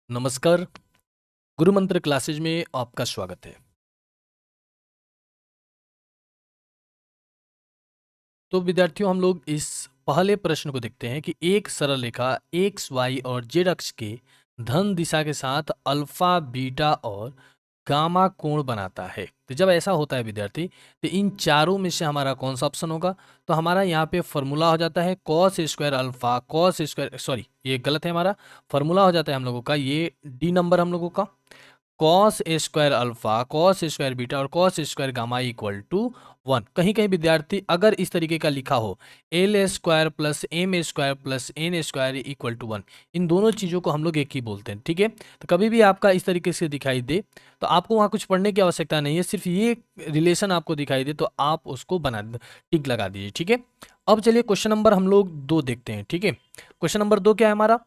नमस्कार। गुरु मंत्र क्लासेज में आपका स्वागत है। तो विद्यार्थियों, हम लोग इस पहले प्रश्न को देखते हैं कि एक सरल रेखा एक्स वाई और जेड अक्ष के धन दिशा के साथ अल्फा बीटा और गामा कोण बनाता है। तो जब ऐसा होता है विद्यार्थी, तो इन चारों में से हमारा कौन सा ऑप्शन होगा? तो हमारा यहाँ पे फॉर्मूला हो जाता है cos square alpha cos square, sorry ये गलत है, हमारा फॉर्मूला हो जाता है हम लोगों का ये डी नंबर हम लोगों का cos square alpha cos square beta और cos square gamma equal to 1। कहीं कहीं विद्यार्थी अगर इस तरीके का लिखा हो L square plus M square plus N square equal to 1, इन दोनों चीज़ों को हम लोग एक ही बोलते हैं, ठीक है। तो कभी भी आपका इस तरीके से दिखाई दे तो आपको वहाँ कुछ पढ़ने की आवश्यकता नहीं है, सिर्फ ये रिलेशन आपको दिखाई दे तो आप उसको बना टिक लगा दीजिए, ठीक है। अब चलिए क्वेश्चन नंबर हम लोग 2 देखते हैं, ठीक है। क्वेश्चन नंबर 2 क्या है हमारा?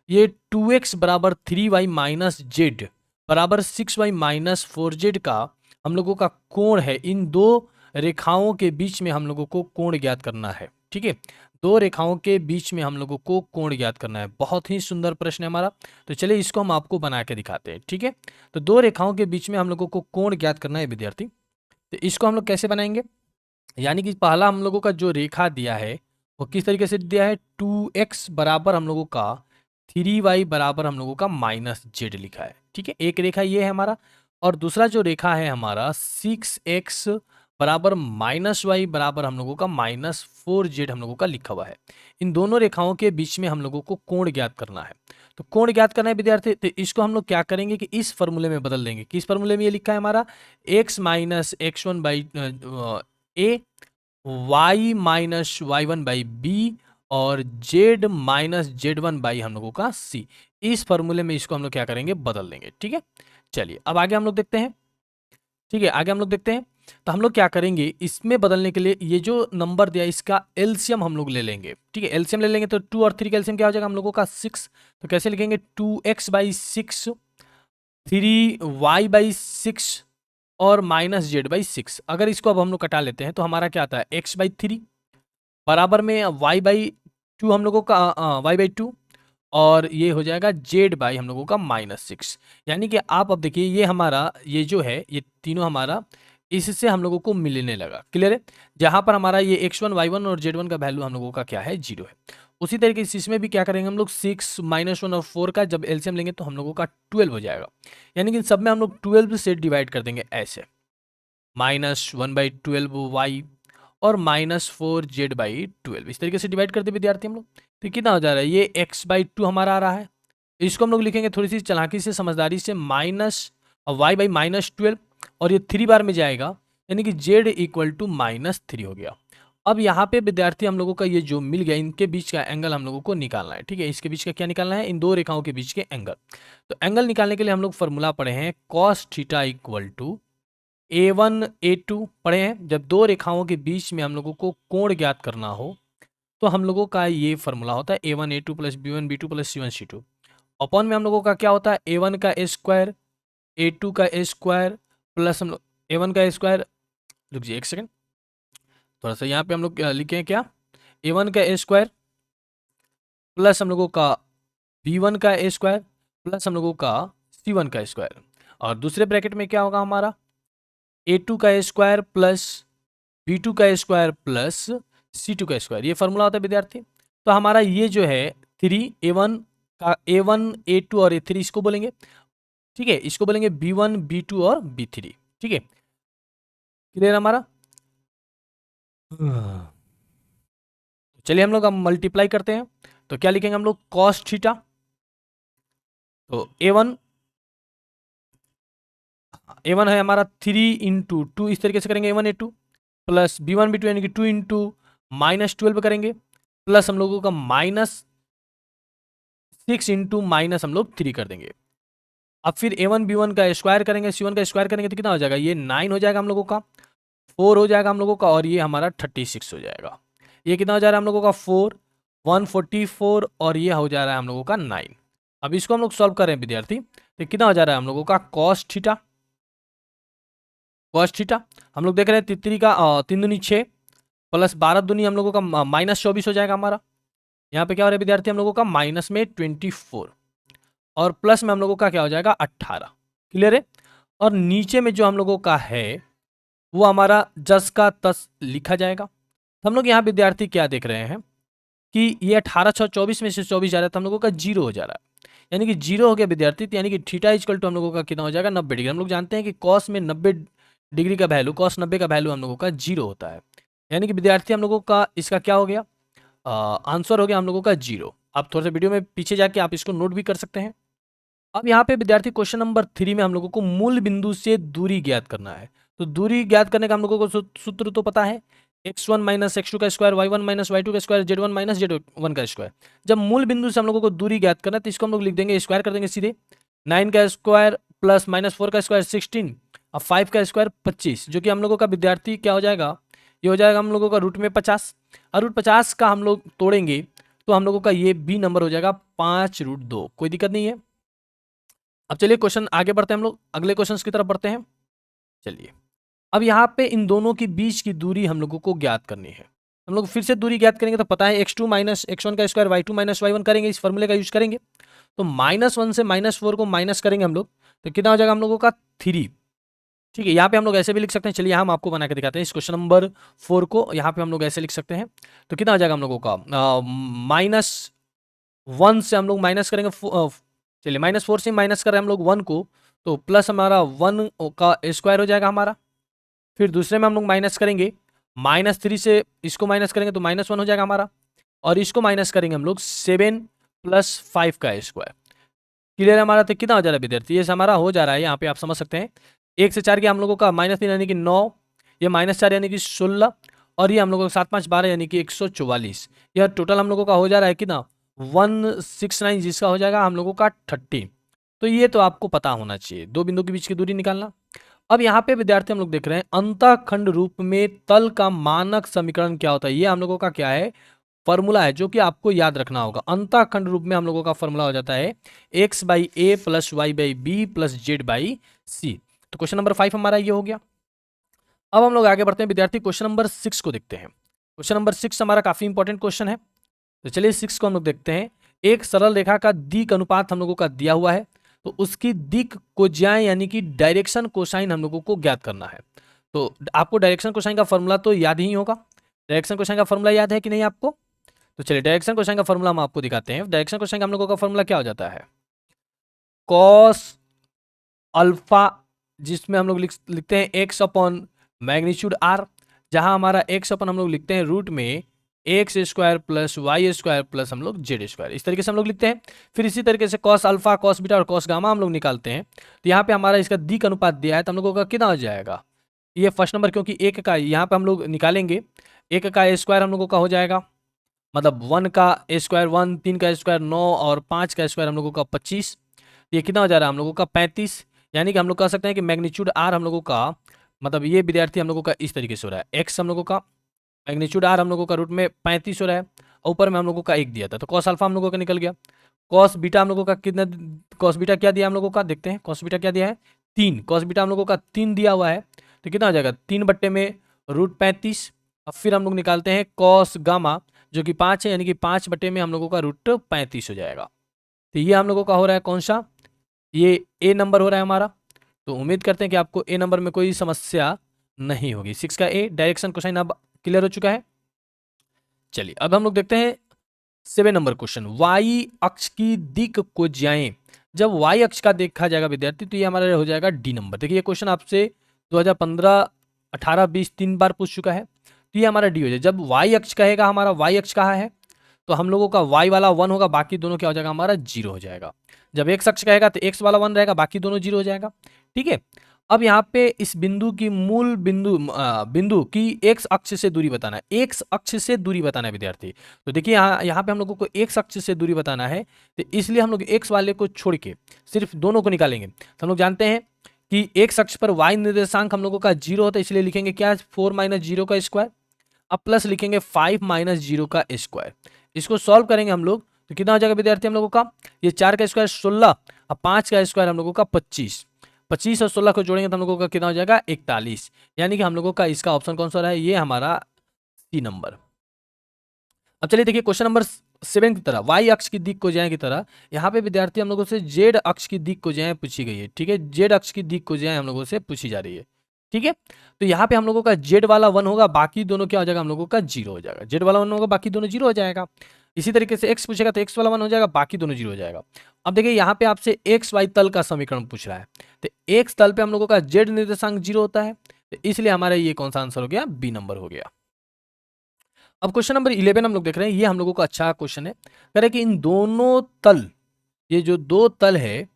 ये 2x बराबर 3y माइनस जेड बराबर 6y माइनस 4z का हम लोगों का कोण है। इन दो रेखाओं के बीच में हम लोगों को कोण ज्ञात करना है, ठीक है। दो रेखाओं के बीच में हम लोगों को कोण ज्ञात करना है। बहुत ही सुंदर प्रश्न है हमारा। तो चलिए इसको हम आपको बना के दिखाते हैं, ठीक है। तो दो रेखाओं के बीच में हम लोगों को कोण ज्ञात करना है विद्यार्थी। तो इसको हम लोग कैसे बनाएंगे? यानी कि पहला हम लोगों का जो रेखा दिया है वो किस तरीके से दिया है? 2x बराबर हम लोगों का 3y बराबर हम लोगों का माइनस जेड लिखा है, ठीक है। एक रेखा ये है हमारा, और दूसरा जो रेखा है हमारा 6x बराबर माइनस वाई बराबर हम लोगों का माइनस 4z हम लोगों का लिखा हुआ है। इन दोनों रेखाओं के बीच में हम लोगों को कोण ज्ञात करना है। तो कोण ज्ञात करना है विद्यार्थी, तो इसको हम लोग क्या करेंगे कि इस फॉर्मूले में बदल देंगे। किस फॉर्मूले में ये लिखा है हमारा? x minus X one by A, Y minus Y one by B और Z minus Z one by हम लोगों का सी। इस फॉर्मूले में इसको हम लोग क्या करेंगे? बदल देंगे, ठीक है। चलिए अब आगे हम लोग देखते हैं, ठीक है। आगे हम लोग देखते हैं तो हम लोग क्या करेंगे, इसमें बदलने के लिए ये जो नंबर दिया इसका एलसीएम हम लोग ले लेंगे, ठीक है। एलसीएम ले लेंगे तो 2 और 3 का एलसीएम क्या हो जाएगा हम लोगों का? 6। तो कैसे लिखेंगे? 2x बाई 6, 3y बाई 6 और माइनस जेड बाई 6। अगर इसको अब हम लोग कटा लेते हैं तो हमारा क्या आता है? x बाई 3 बराबर में y बाई 2 हम लोगों का y बाई 2, और ये हो जाएगा जेड बाई हम लोगों का माइनस 6। यानी कि आप अब देखिए ये हमारा ये जो है ये तीनों हमारा इससे हम लोगों को मिलने लगा, क्लियर है। जहां पर हमारा ये x1 y1 और z1 का वैल्यू हम लोगों का क्या है? 0 है। उसी तरीके से इसमें भी क्या करेंगे हम लोग? 6 -1 और 4 का जब एलसीएम लेंगे तो हम लोगों का 12 हो जाएगा। यानी कि सब में हम लोग 12 से डिवाइड कर देंगे ऐसे, -1/12y और -4z/12 इस तरीके से डिवाइड करते विद्यार्थी हम लोग। तो कितना हो जा रहा है? ये x/2 हमारा आ रहा है। इसको हम लोग लिखेंगे थोड़ी सी चालाकी से समझदारी से, माइनस y/-12 और ये 3 बार में जाएगा, यानी कि z इक्वल टू -3 हो गया। अब यहाँ पे विद्यार्थी हम लोगों का ये जो मिल गया, इनके बीच का एंगल हम लोगों को निकालना है, ठीक है। इसके बीच का क्या निकालना है? इन दो रेखाओं के बीच के एंगल। तो एंगल निकालने के लिए हम लोग फॉर्मूला पढ़े हैं cos theta equal to A1 A2 पढ़े हैं। जब दो रेखाओं के बीच में हम लोगों को कोण ज्ञात करना हो तो हम लोगों का ये फॉर्मूला होता है A1 A2 plus B1 B2 plus C1 C2। Upon में हम लोगों का क्या होता है? A1 का स्क्वायर A2 का स्क्वायर प्लस हम लोग A1 का स्क्वायर, रुक जाइए एक सेकंड, थोड़ा सा यहाँ पे हम लोग लिखे क्या? A1 का स्क्वायर प्लस हम लोगों का B1 का स्क्वायर प्लस हम लोगों का C1 का स्क्वायर, और दूसरे ब्रैकेट में क्या होगा हमारा? A2 का स्क्वायर प्लस B2 का स्क्वायर प्लस C2 का स्क्वायर। ये फॉर्मूला होता है विद्यार्थी। तो हमारा ये जो है 3 A1 A2 और A3 इसको बोलेंगे, ठीक है। इसको बोलेंगे B1 B2 और B3, ठीक है। क्लियर हमारा? चलिए हम लोग अब मल्टीप्लाई करते हैं। तो क्या लिखेंगे हम लोग? cos थीटा, तो A1 है हमारा 3 × 2, इस तरीके से करेंगे A1 A2 plus B1 B2 यानी कि 2 × -12 करेंगे, प्लस हम लोगों का -6 × माइनस हम लोग 3 कर देंगे। अब फिर A1 B1 का स्क्वायर करेंगे, C1 का स्क्वायर करेंगे तो कितना हो जाएगा? ये 9 हो जाएगा हम लोगों का, 4 हो जाएगा हम लोगों का, और ये हमारा 36 हो जाएगा। ये कितना हो जा रहा है हम लोगों का? 4 144, और ये हो जा रहा है हम लोगों का 9। अब इसको हम लोग सॉल्व कर रहे हैं विद्यार्थी, तो कितना हो जा रहा है हम लोगों का? cos थीटा, cos थीटा हम लोग देख रहे हैं तितरी का 3 दूनी 6 प्लस 12 दूनी हम लोगों का -24 हो जाएगा हमारा। यहाँ पे क्या हो रहा है विद्यार्थी? हम लोगों का माइनस में 24। और प्लस में हम लोगों का क्या हो जाएगा 18। क्लियर है। और नीचे में जो हम लोगों का है वो हमारा जस का तस लिखा जाएगा। तो हम लोग यहाँ विद्यार्थी क्या देख रहे हैं कि ये 18 6 24 में से 24 जा रहा है तो हम लोगों का जीरो हो जा रहा है, यानी कि जीरो हो गया विद्यार्थी। तो यानी कि थीटा इक्वल टू हम लोगों का कितना हो जाएगा 90 डिग्री। हम लोग जानते हैं कि कॉस में 90 डिग्री का वैल्यू, कॉस 90 का वैल्यू हम लोगों का जीरो होता है। यानी कि विद्यार्थी हम लोगों का इसका क्या हो गया, आंसर हो गया हम लोगों का जीरो। आप थोड़ा सा वीडियो में पीछे जाके आप इसको नोट भी कर सकते हैं। अब यहाँ पे विद्यार्थी क्वेश्चन नंबर 3 में हम लोगों को मूल बिंदु से दूरी ज्ञात करना है। तो दूरी ज्ञात करने का हम लोगों को सूत्र तो पता है, x1 माइनस x2 का स्क्वायर, y1 माइनस y2 का स्क्वायर, z1 माइनस z1 का स्क्वायर। जब मूल बिंदु से हम लोगों को दूरी ज्ञात करना है तो इसको हम लोग लिख देंगे, स्क्वायर कर देंगे सीधे। 9 का स्क्वायर प्लस माइनस 4 का स्क्वायर 16 और 5 का स्क्वायर 25, जो कि हम लोगों का विद्यार्थी क्या हो जाएगा, ये हो जाएगा हम लोगों का रूट में 50। और रूट 50 का हम लोग तोड़ेंगे तो हम लोगों का ये बी नंबर हो जाएगा 5√2। कोई दिक्कत नहीं है। अब चलिए क्वेश्चन आगे बढ़ते हैं, हम लोग अगले क्वेश्चन की तरफ बढ़ते हैं। चलिए अब यहाँ पे इन दोनों के बीच की दूरी हम लोगों को ज्ञात करनी है। हम लोग फिर से दूरी ज्ञात करेंगे तो पता है x2 माइनस x1 का स्क्वायर, y2 माइनस y1 करेंगे, इस फॉर्मूले का यूज करेंगे। तो -1 से -4 को माइनस करेंगे हम लोग तो कितना हो जाएगा हम लोगों का 3। ठीक है, यहाँ पे हम लोग ऐसे भी लिख सकते हैं। चलिए हम आपको बना के दिखाते हैं। इस क्वेश्चन नंबर 4 को यहाँ पे हम लोग ऐसे लिख सकते हैं। तो कितना हो जाएगा हम लोगों का, -1 से हम लोग माइनस करेंगे, चलिए -4 से माइनस कर रहे हैं हम लोग 1 को, तो प्लस हमारा 1 का स्क्वायर हो जाएगा हमारा। फिर दूसरे में हम लोग माइनस करेंगे, -3 से इसको माइनस करेंगे तो -1 हो जाएगा हमारा। और इसको माइनस करेंगे हम लोग 7 + 5 का स्क्वायर। क्लियर है हमारा। तो कितना हो जा रहा है विद्यार्थी, ये हमारा हो जा रहा है, यहाँ पे आप समझ सकते हैं 1 से 4 के हम लोगों का -3 यानी कि 9, ये -4 यानी कि 16, और ये हम लोगों का 7 5 12 यानी कि 144। यह टोटल हम लोगों का हो जा रहा है कितना 169, जिसका हो जाएगा हम लोगों का 30। तो ये तो आपको पता होना चाहिए, दो बिंदु के बीच की दूरी निकालना। अब यहाँ पे विद्यार्थी हम लोग देख रहे हैं अंतःखंड रूप में तल का मानक समीकरण क्या होता है। ये हम लोगों का क्या है, फॉर्मूला है, जो कि आपको याद रखना होगा। अंतःखंड रूप में हम लोगों का फॉर्मूला हो जाता है x/a + y/b + z/c। तो क्वेश्चन नंबर 5 हमारा ये हो गया। अब हम लोग आगे बढ़ते हैं विद्यार्थी, क्वेश्चन नंबर 6 को देखते हैं। क्वेश्चन नंबर 6 हमारा काफी इंपॉर्टेंट क्वेश्चन है। तो चलिए 6 को हम लोग देखते हैं। एक सरल रेखा का दिक् अनुपात हम लोगों का दिया हुआ है, तो उसकी दिक् कोज्याय यानी कि डायरेक्शन कोसाइन हम लोगों को ज्ञात करना है। तो आपको डायरेक्शन कोसाइन का फॉर्मूला तो याद ही होगा। डायरेक्शन कोसाइन का फॉर्मूला याद है कि नहीं आपको? तो चलिए डायरेक्शन कोसाइन का फॉर्मूला हम आपको दिखाते हैं। डायरेक्शन कोसाइन का हम लोगों का फॉर्मूला क्या हो जाता है, कॉस अल्फा, जिसमें हम लोग लिखते हैं एक्स अपॉन मैग्नीट्यूड आर, जहां हमारा एक्स अपन हम लोग लिखते हैं रूट में x² + y² प्लस हम लोग z², इस तरीके से हम लोग लिखते हैं। फिर इसी तरीके से कॉस अल्फा, कॉस बीटा और कॉस गामा हम लोग निकालते हैं। तो यहाँ पे हमारा इसका दिक् अनुपात दिया है, तो हम लोगों का कितना हो जाएगा, ये फर्स्ट नंबर, क्योंकि एक का यहाँ पे हम लोग निकालेंगे, एक का स्क्वायर हम लोगों का हो जाएगा, मतलब 1 का स्क्वायर 1, 3 का स्क्वायर 9 और 5 का स्क्वायर हम लोगों का 25। ये कितना हो जा रहा है हम लोगों का 35। यानी कि हम लोग कह सकते हैं कि मैग्नीट्यूड आर हम लोगों का, मतलब ये विद्यार्थी हम लोगों का इस तरीके से हो रहा है, एक्स हम लोगों का मैग्नीट्यूड आर हम लोगों का रूट में 35 हो रहा है, ऊपर में हम लोगों का 1 दिया था, तो कॉस अल्फा हम लोगों का निकल गया। कॉस बीटा हम लोगों का कितना, कॉस बीटा क्या दिया हम लोगों का, देखते हैं कॉस बीटा क्या दिया है 3, कॉस बीटा हम लोगों का 3 दिया हुआ है। तो कितना हो जाएगा 3/रूट 35। अब फिर हम लोग निकालते हैं कॉस गामा, जो कि 5 है, यानी कि 5 में हम लोगों का रूट 35 हो जाएगा। तो ये हम लोगों का हो रहा है कौन सा, ये ए नंबर हो रहा है हमारा। तो उम्मीद करते हैं कि आपको ए नंबर में कोई समस्या नहीं होगी। 6 का ए डायरेक्शन कोसाइन अब क्लियर हो चुका है। चलिए अब हम लोग देखते हैं 7 नंबर क्वेश्चन, वाई अक्ष की दिक् कोज्याएं। जब वाई अक्ष का देखा जाएगा विद्यार्थी तो ये हमारा हो जाएगा डी नंबर। देखिए ये क्वेश्चन आपसे 2015, 18, 20 3 बार पूछ चुका है, तो ये हमारा डी हो जाए। जब वाई अक्ष कहेगा, हमारा वाई अक्ष कहाँ है, तो हम लोगों का वाई वाला 1 होगा, बाकी दोनों क्या हो जाएगा हमारा 0 हो जाएगा। जब एक्स अक्ष कहेगा तो एक्स वाला 1 रहेगा, बाकी दोनों 0 हो जाएगा। ठीक है, अब यहाँ पे इस बिंदु की मूल बिंदु की एक्स अक्ष से दूरी बताना है, एक्स अक्ष से दूरी बताना है विद्यार्थी। तो देखिए यहाँ पे हम लोगों को एक्स अक्ष से दूरी बताना है, तो इसलिए हम लोग एक्स वाले को छोड़ के सिर्फ दोनों को निकालेंगे। तो हम लोग जानते हैं कि एक्स अक्ष पर वाई निर्देशांक हम लोगों का 0 होता है, इसलिए लिखेंगे क्या 4 - 0 का स्क्वायर। अब प्लस लिखेंगे 5 - 0 का स्क्वायर। इसको सॉल्व करेंगे हम लोग तो कितना हो जाएगा विद्यार्थी हम लोगों का, ये 4 का स्क्वायर 16 और 5 का स्क्वायर हम लोगों का 25। 25 और 16 को जोड़ेंगे तो हम लोगों का कितना हो जाएगा 41। यानी कि हम लोगों का इसका ऑप्शन कौन सा रहा है, ये हमारा सी नंबर। अब चलिए देखिए क्वेश्चन नंबर 7 की तरह वाई अक्ष की दिक को जाए की तरह यहाँ पे विद्यार्थी हम लोगों से जेड अक्ष की दिक को जाए पूछी गई है। ठीक है, जेड अक्ष की दिक को जाए हम लोगों से पूछी जा रही है। ठीक है, तो यहाँ पे हम लोगों का जेड वाला 1 होगा, बाकी दोनों क्या हो जाएगा, हम लोगों का 0 हो जाएगा। जेड वाला 1 होगा, बाकी दोनों 0 हो जाएगा। इसी तरीके से एक्स पूछेगा तो एक्स वाला 1 हो जाएगा, बाकी दोनों 0 हो जाएगा। अब देखिए यहाँ पे आपसे एक्स वाई तल का समीकरण पूछ रहा है, तो एक्स तल पे हम लोगों का जेड निर्देशांक 0 होता है, तो इसलिए हमारा ये कौन सा आंसर हो गया, बी नंबर हो गया। अब क्वेश्चन नंबर 11 हम लोग देख रहे हैं, ये हम लोगों का अच्छा क्वेश्चन है। कह रहे कि इन दोनों तल, ये जो दो तल है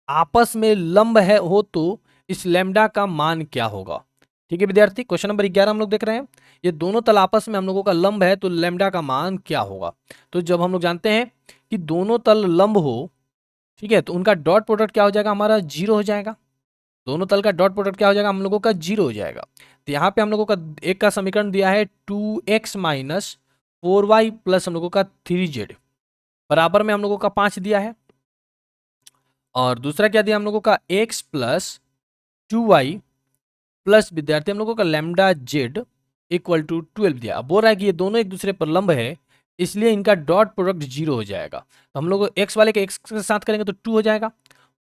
आपस में लंब है हो तो इस लैम्डा का मान क्या होगा। ठीक है विद्यार्थी, क्वेश्चन नंबर 11 हम लोग देख रहे हैं, ये दोनों तल आपस में हम लोगों का लंब है तो लैम्डा का मान क्या होगा। तो जब हम लोग जानते हैं कि दोनों तल लंब हो, ठीक है, तो उनका डॉट प्रोडक्ट क्या हो जाएगा, हमारा 0 हो जाएगा। दोनों तल का डॉट प्रोडक्ट क्या हो जाएगा, हम लोगों का 0 हो जाएगा। तो यहाँ पे हम लोगों का एक का समीकरण दिया है 2x माइनस 4y प्लस हम लोगों का 3z, बराबर में हम लोगों का 5 दिया है। और दूसरा क्या दिया हम लोगों का x प्लस 2y प्लस विद्यार्थी हम लोगों का लैम्डा जेड इक्वल टू 12 दिया। अब बोल रहा है कि ये दोनों एक दूसरे पर लंब है, इसलिए इनका डॉट प्रोडक्ट 0 हो जाएगा। तो हम लोग x वाले के x के साथ करेंगे तो 2 हो जाएगा,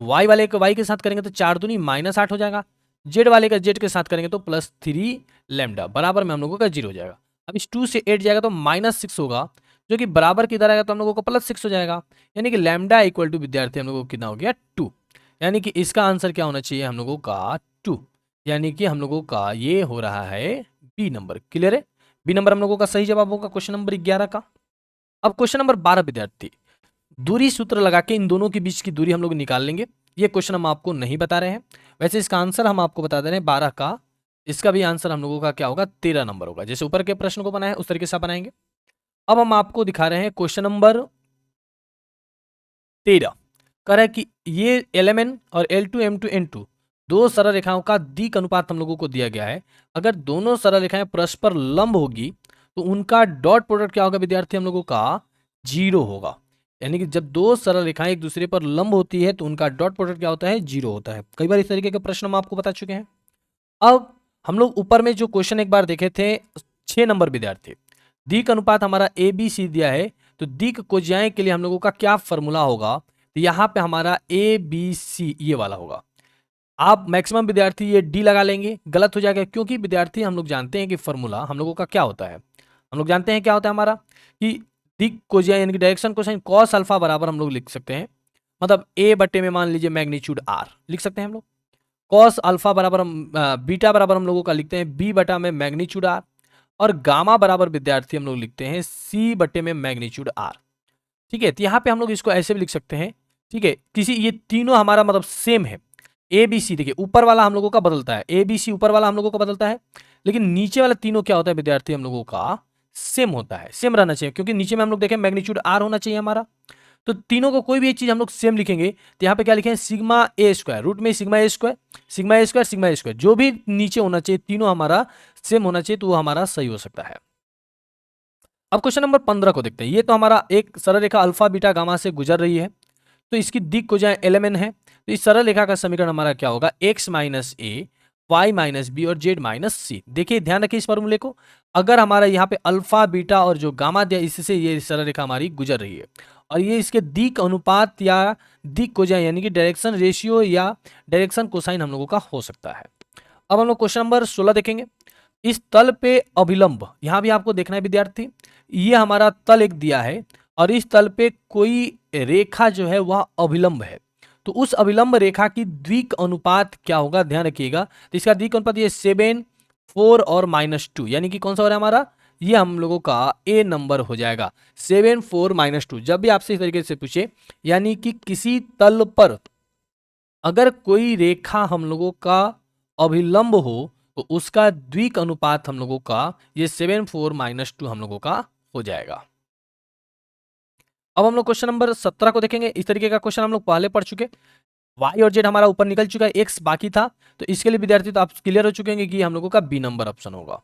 y वाले के y के साथ करेंगे तो 4 दूनी -8 हो जाएगा, z वाले का z के साथ करेंगे तो +3 लैम्डा, बराबर में हम लोगों का 0 हो जाएगा। अब इस 2 से 8 जाएगा तो -6 होगा, जो कि बराबर की तरह आएगा तो हम लोगों को +6 हो जाएगा। यानी कि लैम्डा इक्वल टू विद्यार्थी हम लोगों को कितना हो गया, 2। यानी कि इसका आंसर क्या होना चाहिए, हम लोगों का 2। यानी कि हम लोगों का ये हो रहा है बी नंबर। क्लियर है, बी नंबर हम लोगों का सही जवाब होगा क्वेश्चन नंबर 11 का। अब क्वेश्चन नंबर 12 विद्यार्थी, दूरी सूत्र लगा के इन दोनों के बीच की दूरी हम लोग निकाल लेंगे। ये क्वेश्चन हम आपको नहीं बता रहे हैं, वैसे इसका आंसर हम आपको बता दे रहे हैं 12 का। इसका भी आंसर हम लोगों का क्या होगा, 13 नंबर होगा। जैसे ऊपर के प्रश्न को बनाए उस तरीके से आप बनाएंगे। अब हम आपको दिखा रहे हैं क्वेश्चन नंबर 13। कह रहा है कि ये LMN और L2 M2 N2 दो सरल रेखाओं का दिक अनुपात हम लोगों को दिया गया है। अगर दोनों सरल रेखाएं परस्पर लंब होगी तो उनका डॉट प्रोडक्ट क्या होगा विद्यार्थी, हम लोगों का 0 होगा। यानी कि जब दो सरल रेखाएं एक दूसरे पर लंब होती है तो उनका डॉट प्रोडक्ट क्या होता है, 0 होता है। कई बार इस तरीके के प्रश्न हम आपको बता चुके हैं। अब हम लोग ऊपर में जो क्वेश्चन एक बार देखे थे 6 नंबर विद्यार्थी, दिक अनुपात हमारा ABC दिया है, तो दिक कोज्याएं के लिए हम लोगों का क्या फॉर्मूला होगा, तो यहाँ पे हमारा ABC ये वाला होगा। आप मैक्सिमम विद्यार्थी ये डी लगा लेंगे, गलत हो जाएगा, क्योंकि विद्यार्थी हम लोग जानते हैं कि फॉर्मूला हम लोगों का क्या होता है, हम लोग जानते हैं क्या होता है हमारा, कि दिक कोज्या यानी कि डायरेक्शन कोसाइन कॉस अल्फा बराबर हम लोग लिख सकते हैं, मतलब ए बटे में मान लीजिए मैग्नीट्यूड आर लिख सकते हैं हम लोग। कॉस अल्फा बराबर हम बीटा बराबर हम लोगों का लिखते हैं बी बटा में मैग्नीट्यूड आर, और गामा बराबर विद्यार्थी हम लोग लिखते हैं सी बटे में मैग्नीट्यूड आर। ठीक है, तो यहाँ पे हम लोग इसको ऐसे भी लिख सकते हैं। ठीक है, किसी ये तीनों हमारा मतलब सेम है। ABC देखिए ऊपर वाला हम लोगों का बदलता है, ABC ऊपर वाला हम लोगों का बदलता है, लेकिन नीचे वाला तीनों क्या होता है विद्यार्थी, हम लोगों का सेम होता है, सेम रहना चाहिए, क्योंकि नीचे में हम लोग देखें मैग्नीट्यूड आर होना चाहिए हमारा। तो तीनों को कोई भी एक चीज हम लोग सेम लिखेंगे तो यहाँ पे क्या लिखें, सिग्मा ए स्क्वायर, रूट में सिग्मा ए स्क्वायर, सिग्मा ए स्क्वायर, सिग्मा ए स्क्वायर, जो भी नीचे होना चाहिए तीनों हमारा सेम होना चाहिए, तो वो हमारा सही हो सकता है। अब क्वेश्चन नंबर 15 को देखते हैं। ये तो हमारा एक सरल रेखा अल्फा बीटा गामा से गुजर रही है, तो इसकी दिक को जाए LMN है, तो इस सरल रेखा का समीकरण हमारा क्या होगा, x माइनस ए, वाई माइनस बी और जेड माइनस सी। देखिए ध्यान रखिए इस फॉर्मूले को, अगर हमारा यहाँ पे अल्फा बीटा और जो गामा दिया इससे ये सरल रेखा हमारी गुजर रही है, और ये इसके दिक अनुपात या दिक को जाए यानी कि डायरेक्शन रेशियो या डायरेक्शन कोसाइन हम लोगों का हो सकता है। अब हम लोग क्वेश्चन नंबर 16 देखेंगे। इस तल पे अभिलंब, यहां भी आपको देखना है विद्यार्थी, ये हमारा तल एक दिया है और इस तल पे कोई रेखा जो है वह अभिलंब है, तो उस अभिलंब रेखा की द्विक अनुपात क्या होगा, ध्यान रखिएगा। तो इसका द्विक अनुपात ये 7, 4 और -2, यानी कि कौन सा हो रहा है हमारा, ये हम लोगों का ए नंबर हो जाएगा, 7, 4, -2। जब भी आपसे इस तरीके से पूछे, यानी कि किसी तल पर अगर कोई रेखा हम लोगों का अभिलंब हो तो उसका द्विक अनुपात हम लोगों का ये 7, 4, -2 हम लोगों का हो जाएगा। अब हम लोग क्वेश्चन नंबर 17 को देखेंगे। इस तरीके का क्वेश्चन हम लोग पहले पढ़ चुके, वाई और जेड हमारा ऊपर निकल चुका है, एक्स बाकी था, तो इसके लिए विद्यार्थी तो आप क्लियर हो चुके हैं कि हम लोगों का बी नंबर ऑप्शन होगा।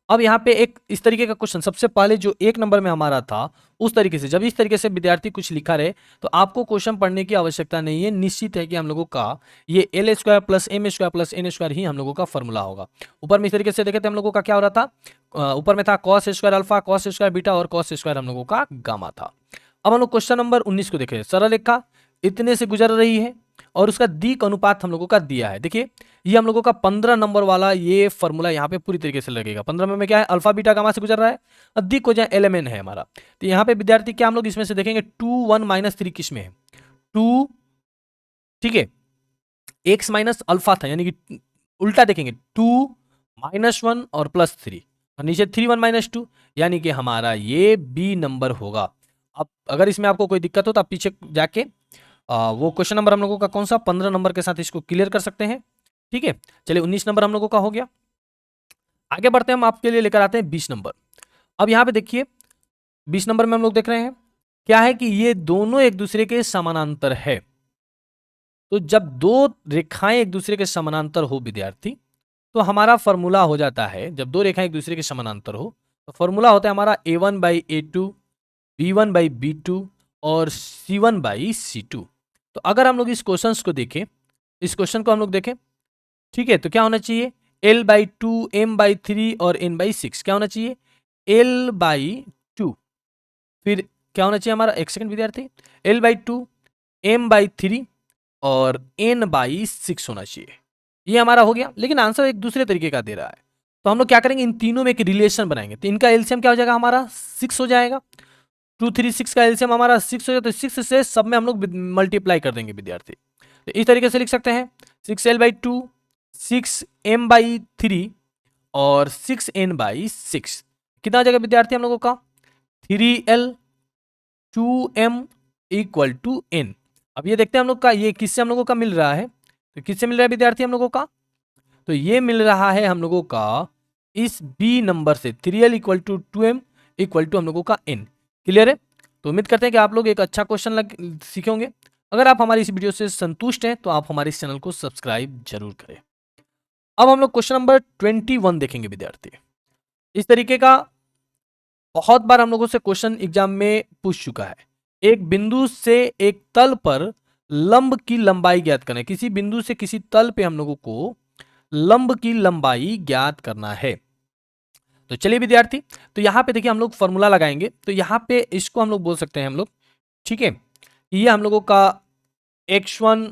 अब यहाँ पे एक इस तरीके का क्वेश्चन सबसे पहले जो 1 नंबर में हमारा था, उस तरीके से जब इस तरीके से विद्यार्थी कुछ लिखा रहे तो आपको क्वेश्चन पढ़ने की आवश्यकता नहीं है। निश्चित है कि हम लोगों का ये L square plus M square plus N square ही हम लोगों का फॉर्मूला होगा। ऊपर में इस तरीके से देखे थे हम लोगों का क्या हो रहा था, ऊपर में था cos square alpha, cos square beta और कॉस स्क्वायर हम लोगों का गामा था। अब हम लोग क्वेश्चन नंबर 19 को देखें। सरल रेखा इतने से गुजर रही है और उसका दिक् अनुपात हम लोगों का दिया है। देखिए ये हम लोगों का 15 नंबर वाला ये फॉर्मूला यहाँ पे पूरी तरीके से लगेगा। 15 में क्या है, अल्फा बीटा गामा से गुजर रहा है, अधिक हो जाए एलएमएन है हमारा। तो यहाँ पे विद्यार्थी क्या हम लोग इसमें से देखेंगे 2 1 माइनस 3 किस में है, 2, ठीक है, एक्स माइनस अल्फा था यानी कि उल्टा देखेंगे 2 -1 और +3 और नीचे 3 1 -2 यानी कि हमारा ये बी नंबर होगा। अब अगर इसमें आपको कोई दिक्कत हो तो आप पीछे जाके वो क्वेश्चन नंबर हम लोगों का कौन सा 15 नंबर के साथ इसको क्लियर कर सकते हैं। ठीक है, चलिए 19 नंबर हम लोगों का हो गया। आगे बढ़ते हैं, हम आपके लिए लेकर आते हैं 20 नंबर। अब यहाँ पे देखिए 20 नंबर में हम लोग देख रहे हैं क्या है कि ये दोनों एक दूसरे के समानांतर है। तो जब दो रेखाएं एक दूसरे के समानांतर हो विद्यार्थी तो हमारा फॉर्मूला हो जाता है, जब दो रेखाएं एक दूसरे के समानांतर हो तो फॉर्मूला होता है हमारा a1/a2, b1/b2 और c1/c2। तो अगर हम लोग इस क्वेश्चन को देखें, इस क्वेश्चन को हम लोग देखें, ठीक है, तो क्या होना चाहिए l/2, m/3 और n/6 क्या होना चाहिए l/2, फिर क्या होना चाहिए हमारा, एक सेकंड विद्यार्थी, l/2, m/3 और n/6 होना चाहिए। ये हमारा हो गया, लेकिन आंसर एक दूसरे तरीके का दे रहा है। तो हम लोग क्या करेंगे, इन तीनों में एक रिलेशन बनाएंगे। तो इनका एलसीएम क्या हो जाएगा हमारा 6 हो जाएगा। 2 3 6 का एलसीएम हमारा 6 हो जाएगा। तो 6 से सब में हम लोग मल्टीप्लाई कर देंगे विद्यार्थी। तो इस तरीके से लिख सकते हैं 6l/2, 6m/3 और 6n/6 कितना आ जाएगा विद्यार्थी हम लोगों का 3l 2m = n। अब ये देखते हैं हम लोग का ये किससे हम लोगों का मिल रहा है, तो किससे मिल रहा है विद्यार्थी हम लोगों का, तो ये मिल रहा है हम लोगों का इस बी नंबर से 3l = 2m = हम लोगों का n। क्लियर है। तो उम्मीद करते हैं कि आप लोग एक अच्छा क्वेश्चन सीखे होंगे। अगर आप हमारी इस वीडियो से संतुष्ट हैं तो आप हमारे इस चैनल को सब्सक्राइब जरूर करें। अब हम लोग क्वेश्चन नंबर 21 देखेंगे विद्यार्थी। इस तरीके का बहुत बार हम लोगों से क्वेश्चन एग्जाम में पूछ चुका है। एक बिंदु से एक तल पर लंब की लंबाई ज्ञात करना है। किसी बिंदु से किसी तल पे हम लोगों को लंब की लंबाई ज्ञात करना है। तो चलिए विद्यार्थी, तो यहां पे देखिए हम लोग फॉर्मूला लगाएंगे। तो यहां पे इसको हम लोग बोल सकते हैं हम लोग, ठीक है, ये हम लोगों का x1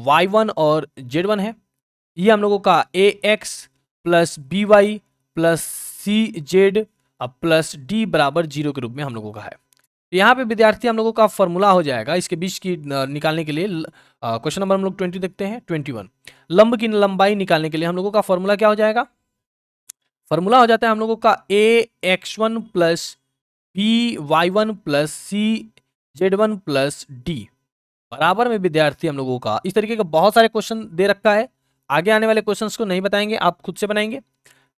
y1 और z1 है। ये हम लोगों का ax plus by plus cz plus d = 0 के रूप में हम लोगों का है। यहाँ पे विद्यार्थी हम लोगों का फॉर्मूला हो जाएगा इसके बीच की निकालने के लिए। क्वेश्चन नंबर हम लोग 20 देखते हैं 21। लंब की लंबाई निकालने के लिए हम लोगों का फॉर्मूला क्या हो जाएगा, फॉर्मूला हो जाता है हम लोगों का ax1 plus by1 plus cz1 plus d बराबर में विद्यार्थी हम लोगों का इस तरीके का बहुत सारे क्वेश्चन दे रखा है। आगे आने वाले क्वेश्चंस को नहीं बताएंगे, आप खुद से बनाएंगे।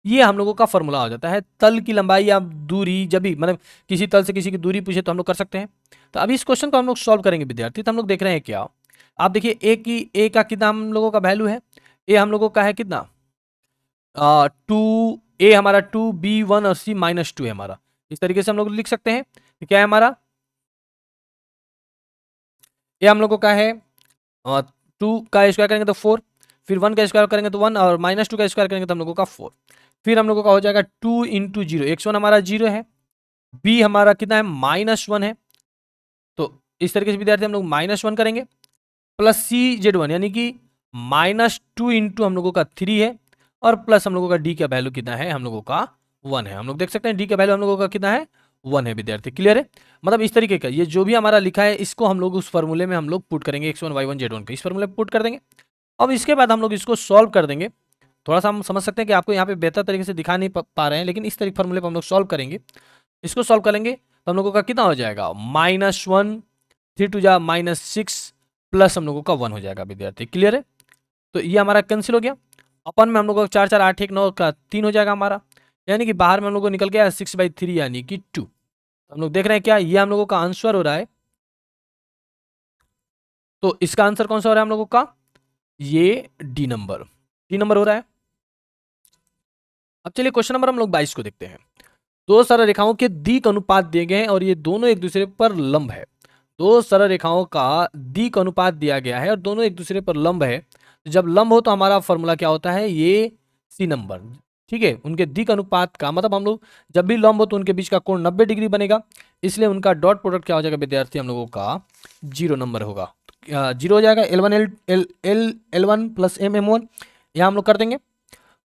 ये हम लोगों का फॉर्मूला हो जाता है। तल की लंबाई या दूरी, जब भी मतलब किसी तल से किसी की दूरी पूछे तो हम लोग कर सकते हैं। तो अभी इस क्वेश्चन को हम लोग सॉल्व करेंगे विद्यार्थी। तो हम लोग देख रहे हैं क्या, आप देखिए ए का कितना हम लोगों का वैल्यू है, ए हम लोगों का है कितना 2, ए हमारा 2, बी 1 और सी -2 है हमारा। इस तरीके से हम लोग लिख सकते हैं। क्या है हमारा, ये हम लोगों का है 2 का स्क्वायर करेंगे तो 4, फिर 1 का स्क्वायर करेंगे तो 1 और -2 का स्क्वायर करेंगे तो हम लोगों का 4। फिर हम लोगों का हो जाएगा 2 × 0, x1 हमारा 0 है, b हमारा कितना है -1 है। तो इस तरीके से विद्यार्थी हम लोग -1 करेंगे प्लस cz1 यानी कि -2 × हम लोगों का 3 है और प्लस हम लोगों का d का वैल्यू कितना है हम लोगों का 1 है। हम लोग देख सकते हैं d का वैल्यू हम लोगों का कितना है 1 है विद्यार्थी। क्लियर है। मतलब इस तरीके का ये जो भी हमारा लिखा है इसको हम लोग उस फॉर्मूले में हम लोग पुट करेंगे, x1 y1 z1 को इस फॉर्मूले में पुट कर देंगे। अब इसके बाद हम लोग इसको सॉल्व कर देंगे। थोड़ा सा हम समझ सकते हैं कि आपको यहाँ पे बेहतर तरीके से दिखा नहीं पा रहे हैं, लेकिन इस तरीके फॉर्मूले पर हम लोग सॉल्व करेंगे। इसको सॉल्व करेंगे तो हम लोगों का कितना हो जाएगा -1, 3 2 जा -6 प्लस हम लोगों का 1 हो जाएगा विद्यार्थी। क्लियर है। तो ये हमारा कैंसिल हो गया। अपन में हम लोगों का 4 4 8 1 9 का 3 हो जाएगा हमारा, यानी कि बाहर में हम लोग को निकल गया 6/3 यानी कि 2। हम लोग देख रहे हैं क्या, ये हम लोगों का आंसर हो रहा है। तो इसका आंसर कौन सा हो रहा है हम लोगों का, ये डी नंबर हो रहा है। अब चलिए क्वेश्चन नंबर हम लोग 22 को देखते हैं। दो सरल रेखाओं के दिक अनुपात दिए गए हैं और ये दोनों एक दूसरे पर लंब है। दो सरल रेखाओं का दिक अनुपात दिया गया है और दोनों एक दूसरे पर लंब है। तो जब लंब हो तो हमारा फॉर्मूला क्या होता है, ये सी नंबर। ठीक है, उनके दिक अनुपात का मतलब हम लोग जब भी लंब हो तो उनके बीच का कोण 90 डिग्री बनेगा, इसलिए उनका डॉट प्रोडक्ट क्या हो जाएगा विद्यार्थी, हम लोगों का 0 नंबर होगा। 0 हो जाएगा, L1 प्लस M1 यहाँ हम लोग कर देंगे,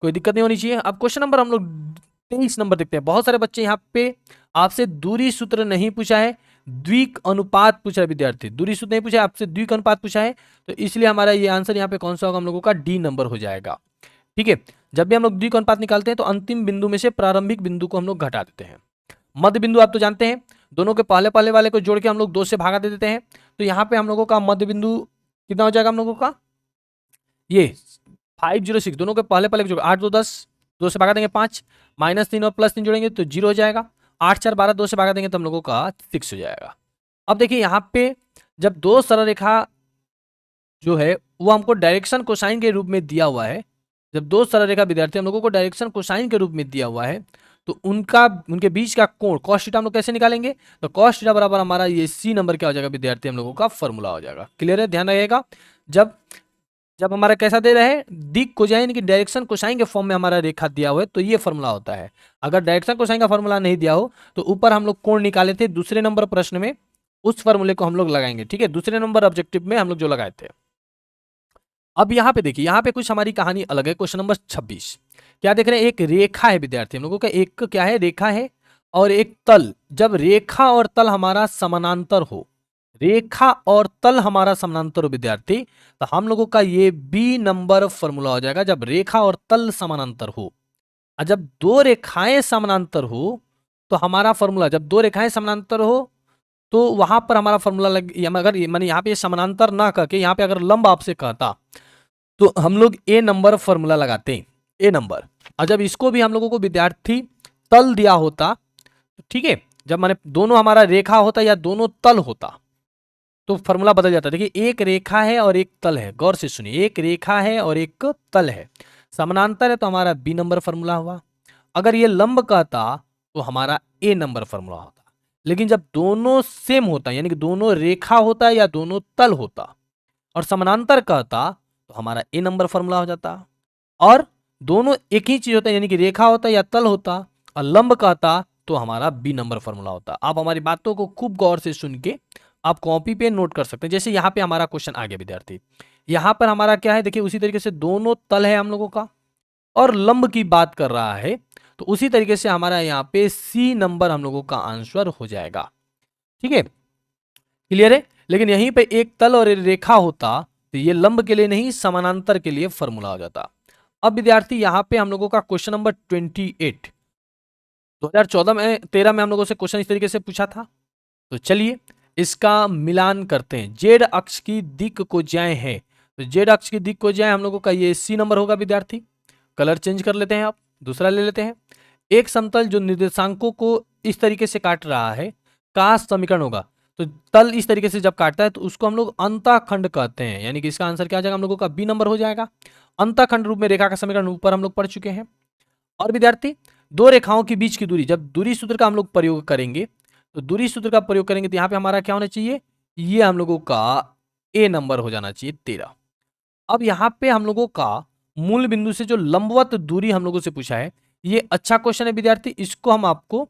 कोई दिक्कत नहीं होनी चाहिए। अब क्वेश्चन नंबर हम लोग 23 नंबर देखते हैं। बहुत सारे बच्चे यहाँ पे आपसे दूरी सूत्र नहीं पूछा है, द्विक अनुपात पूछा है विद्यार्थी, दूरी सूत्र नहीं पूछा है, आपसे द्विक अनुपात पूछा है, तो इसलिए हमारा ये आंसर यहाँ पे कौन सा होगा, हम लोगों का डी नंबर हो जाएगा। ठीक है, जब भी हम लोग द्विक अनुपात निकालते हैं तो अंतिम बिंदु में से प्रारंभिक बिंदु को हम लोग घटा देते हैं। मध्य बिंदु आप तो जानते हैं, दोनों के पहले पहले वाले को जोड़ के हम लोग 2 से भागा दे देते हैं, तो यहाँ पे हम लोगों का मध्य बिंदु कितना हो जाएगा, हम लोगों का ये 506, दोनों के पहले पहले जोड़ 8 2 10, 2 से भागा देंगे 5, -3 और +3 जोड़ेंगे तो 0 हो जाएगा। 8 4 12, 2 से भागा देंगे तो हम लोगों का 6 हो जाएगा। अब देखिए यहाँ पे जब दो सरल रेखा जो है वो हमको डायरेक्शन कोसाइन के रूप में दिया हुआ है, जब दो सरल रेखा विद्यार्थी हम लोगों को डायरेक्शन कोसाइन के रूप में दिया हुआ है, तो उनके बीच का कोण cos थीटा हम लोग कैसे निकालेंगे, तो cos थीटा बराबर हमारा ये सी नंबर क्या हो जाएगा विद्यार्थी, हम लोगों का फॉर्मूला हो जाएगा। क्लियर है, ध्यान रखिएगा। जब जब हमारा कैसा दे रहे हैं, दिक कोसाइन की डायरेक्शन कोसाइन के फॉर्म में हमारा रेखा दिया हुआ है तो ये फॉर्मूला होता है। अगर डायरेक्शन कोसाइन का फॉर्मूला नहीं दिया हो तो ऊपर हम लोग कोण निकाले थे दूसरे नंबर प्रश्न में, उस फॉर्मूले को हम लोग लगाएंगे। ठीक है, दूसरे नंबर ऑब्जेक्टिव में हम लोग जो लगाए थे। अब यहाँ पे देखिए, यहाँ पे कुछ हमारी कहानी अलग है। क्वेश्चन नंबर 26 क्या देख रहे हैं, एक रेखा है विद्यार्थी, हम लोगों का एक क्या है, रेखा है और एक तल। जब रेखा और तल हमारा समानांतर हो, रेखा और तल हमारा समानांतर हो विद्यार्थी, तो हम लोगों का ये बी नंबर फॉर्मूला हो जाएगा। जब रेखा और तल समानांतर हो, और जब दो रेखाएं समानांतर हो तो हमारा फॉर्मूला, जब दो रेखाएं समानांतर हो तो वहां पर हमारा फॉर्मूला लग, अगर मैंने यहाँ पे समानांतर ना करके यहाँ पे अगर लंब आपसे कहता तो हम लोग ए नंबर फॉर्मूला लगाते हैं, ए नंबर। और जब इसको भी हम लोगों को विद्यार्थी तल दिया होता तो ठीक है, जब माने दोनों हमारा रेखा होता या दोनों तल होता तो फॉर्मूला बदल जाता है। देखिए एक रेखा है और एक तल है, गौर से सुनिए, एक रेखा है और एक तल है, समानांतर है तो हमारा बी नंबर फॉर्मूला हुआ। अगर ये लंब कहता तो हमारा ए नंबर फॉर्मूला होता। लेकिन जब दोनों सेम होता यानी कि दोनों रेखा होता या दोनों तल होता और समानांतर कहता तो हमारा ए नंबर फॉर्मूला हो जाता। और दोनों एक ही चीज होता है यानी कि रेखा होता या तल होता और लंब कहता तो हमारा बी नंबर फॉर्मूला होता। आप हमारी बातों को खूब गौर से सुन के आप कॉपी पे नोट कर सकते हैं। जैसे यहाँ पे हमारा क्वेश्चन आ गया विद्यार्थी, यहाँ पर हमारा क्या है, देखिए उसी तरीके से दोनों तल है हम लोगों का और लंब की बात कर रहा है, तो उसी तरीके से हमारा यहाँ पे सी नंबर हम लोगों का आंसर हो जाएगा। ठीक है, क्लियर है। लेकिन यहीं पे एक तल और एक रेखा होता तो ये लंब के लिए नहीं समानांतर के लिए फॉर्मूला हो जाता। अब विद्यार्थी यहाँ पे हम लोगों का क्वेश्चन नंबर 28 2014 में 13 में हम लोगों से क्वेश्चन इस तरीके से पूछा था। तो चलिए इसका मिलान करते हैं। जेड अक्ष की दिक को ज्याएं है, तो जेड अक्ष की दिक को ज्याएं हम लोगों का ये सी नंबर होगा विद्यार्थी। कलर चेंज कर लेते हैं, आप दूसरा ले लेते हैं। एक समतल जो निर्देशांकों को इस तरीके से काट रहा है का समीकरण होगा। तो तल इस तरीके से जब काटता है तो उसको हम लोग अंतःखंड कहते हैं, यानी कि इसका आंसर क्या आ जाएगा, हम लोगों का बी नंबर हो जाएगा। अंतःखंड रूप में रेखा का समीकरण ऊपर हम लोग पढ़ चुके हैं। और विद्यार्थी दो रेखाओं के बीच की दूरी, जब दूरी सूत्र का हम लोग प्रयोग करेंगे तो दूरी सूत्र का प्रयोग करेंगे तो यहाँ पे हमारा क्या होना चाहिए, ये हम लोगों का ए नंबर हो जाना चाहिए 13। अब यहाँ पे हम लोगों का मूल बिंदु से जो लंबवत दूरी हम लोगों से पूछा है, ये अच्छा क्वेश्चन है विद्यार्थी। इसको हम आपको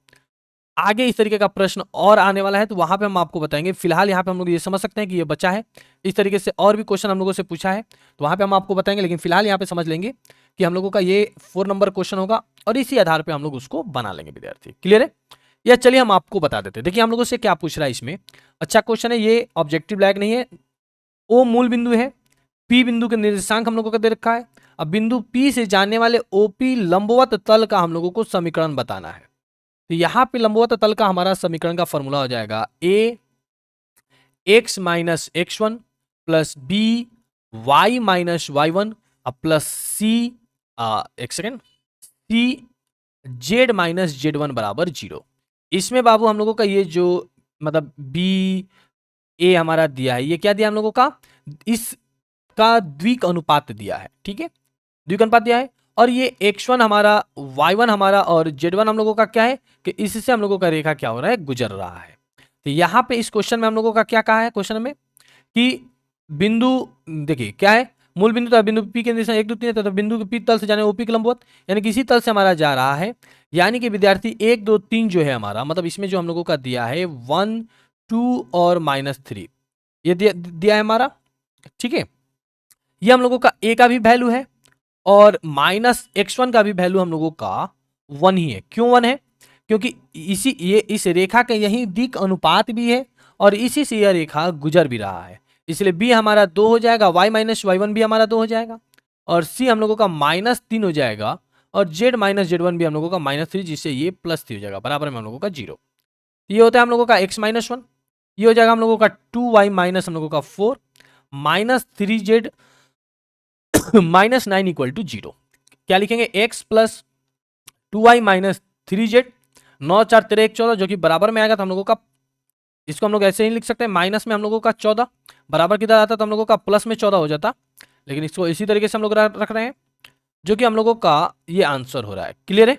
आगे इस तरीके का प्रश्न और आने वाला है तो वहां पे हम आपको बताएंगे। फिलहाल यहाँ पे हम लोग ये समझ सकते हैं कि ये बचा है। इस तरीके से और भी क्वेश्चन हम लोगों से पूछा है तो वहां पे हम आपको बताएंगे, लेकिन फिलहाल यहाँ पे समझ लेंगे कि हम लोगों का ये 4 नंबर क्वेश्चन होगा और इसी आधार पर हम लोग उसको बना लेंगे विद्यार्थी। क्लियर है, या चलिए हम आपको बता देते हैं। देखिए हम लोगों से क्या पूछ रहा है इसमें, अच्छा क्वेश्चन है, ये ऑब्जेक्टिव लायक नहीं है। ओ मूल बिंदु है, पी बिंदु के निर्देशांक हम लोगों का दे रखा है। अब बिंदु पी से जाने वाले ओपी लंबवत तल का हम लोगों को समीकरण बताना है। तो यहां पे लंबवत तल का हमारा समीकरण का फॉर्मूला हो जाएगा A X minus X one plus B Y minus Y one plus C एक second C Z minus Z one बराबर 0। इसमें बाबू हम लोगों का ये जो मतलब बी ए हमारा दिया है, ये क्या दिया हम लोगों का, इसका द्विक अनुपात दिया है। ठीक है, द्विक अनुपात दिया है और ये x1 हमारा, y1 हमारा और z1 हम लोगों का क्या है कि इससे हम लोगों का रेखा क्या हो रहा है, गुजर रहा है। तो यहाँ पे इस क्वेश्चन में हम लोगों का क्या कहा है क्वेश्चन में कि बिंदु, देखिए क्या है, मूल बिंदु था बिंदु P के दिशा 1 2 3 है, तो बिंदु के P तल से जाने OP के लंबवत, यानी किसी तल से हमारा जा रहा है। यानी कि विद्यार्थी 1 2 3 जो है हमारा, मतलब इसमें जो हम लोगों का दिया है 1 2 और -3, ये दिया है हमारा, ठीक है। ये हम लोगों का a का भी वैल्यू है और -x1 का भी वैल्यू हम लोगों का 1 ही है। क्यों 1 है? क्योंकि इस रेखा के यही दिक अनुपात भी है और इसी से यह रेखा गुजर भी रहा है, इसलिए b हमारा 2 हो जाएगा, y माइनस y1 भी हमारा 2 हो जाएगा और c हम लोगों का -3 हो जाएगा और z माइनस z1 भी हम लोगों का -3, जिससे ये +3 हो जाएगा, बराबर में हम लोगों का 0। ये होता है हम लोगों का x माइनस 1, ये हो जाएगा हम लोगों का 2y माइनस हम लोगों का 4 -3z -9 इक्वल टू 0। क्या लिखेंगे, x plus 2y minus 3z, 9 4 13 1 14, जो कि बराबर में आएगा तो हम लोगों का, इसको हम लोग ऐसे ही लिख सकते हैं, माइनस में हम लोगों का 14, बराबर किधर आता तो हम लोगों का प्लस में 14 हो जाता, लेकिन इसको इसी तरीके से हम लोग रख रहे हैं, जो कि हम लोगों का ये आंसर हो रहा है। क्लियर है?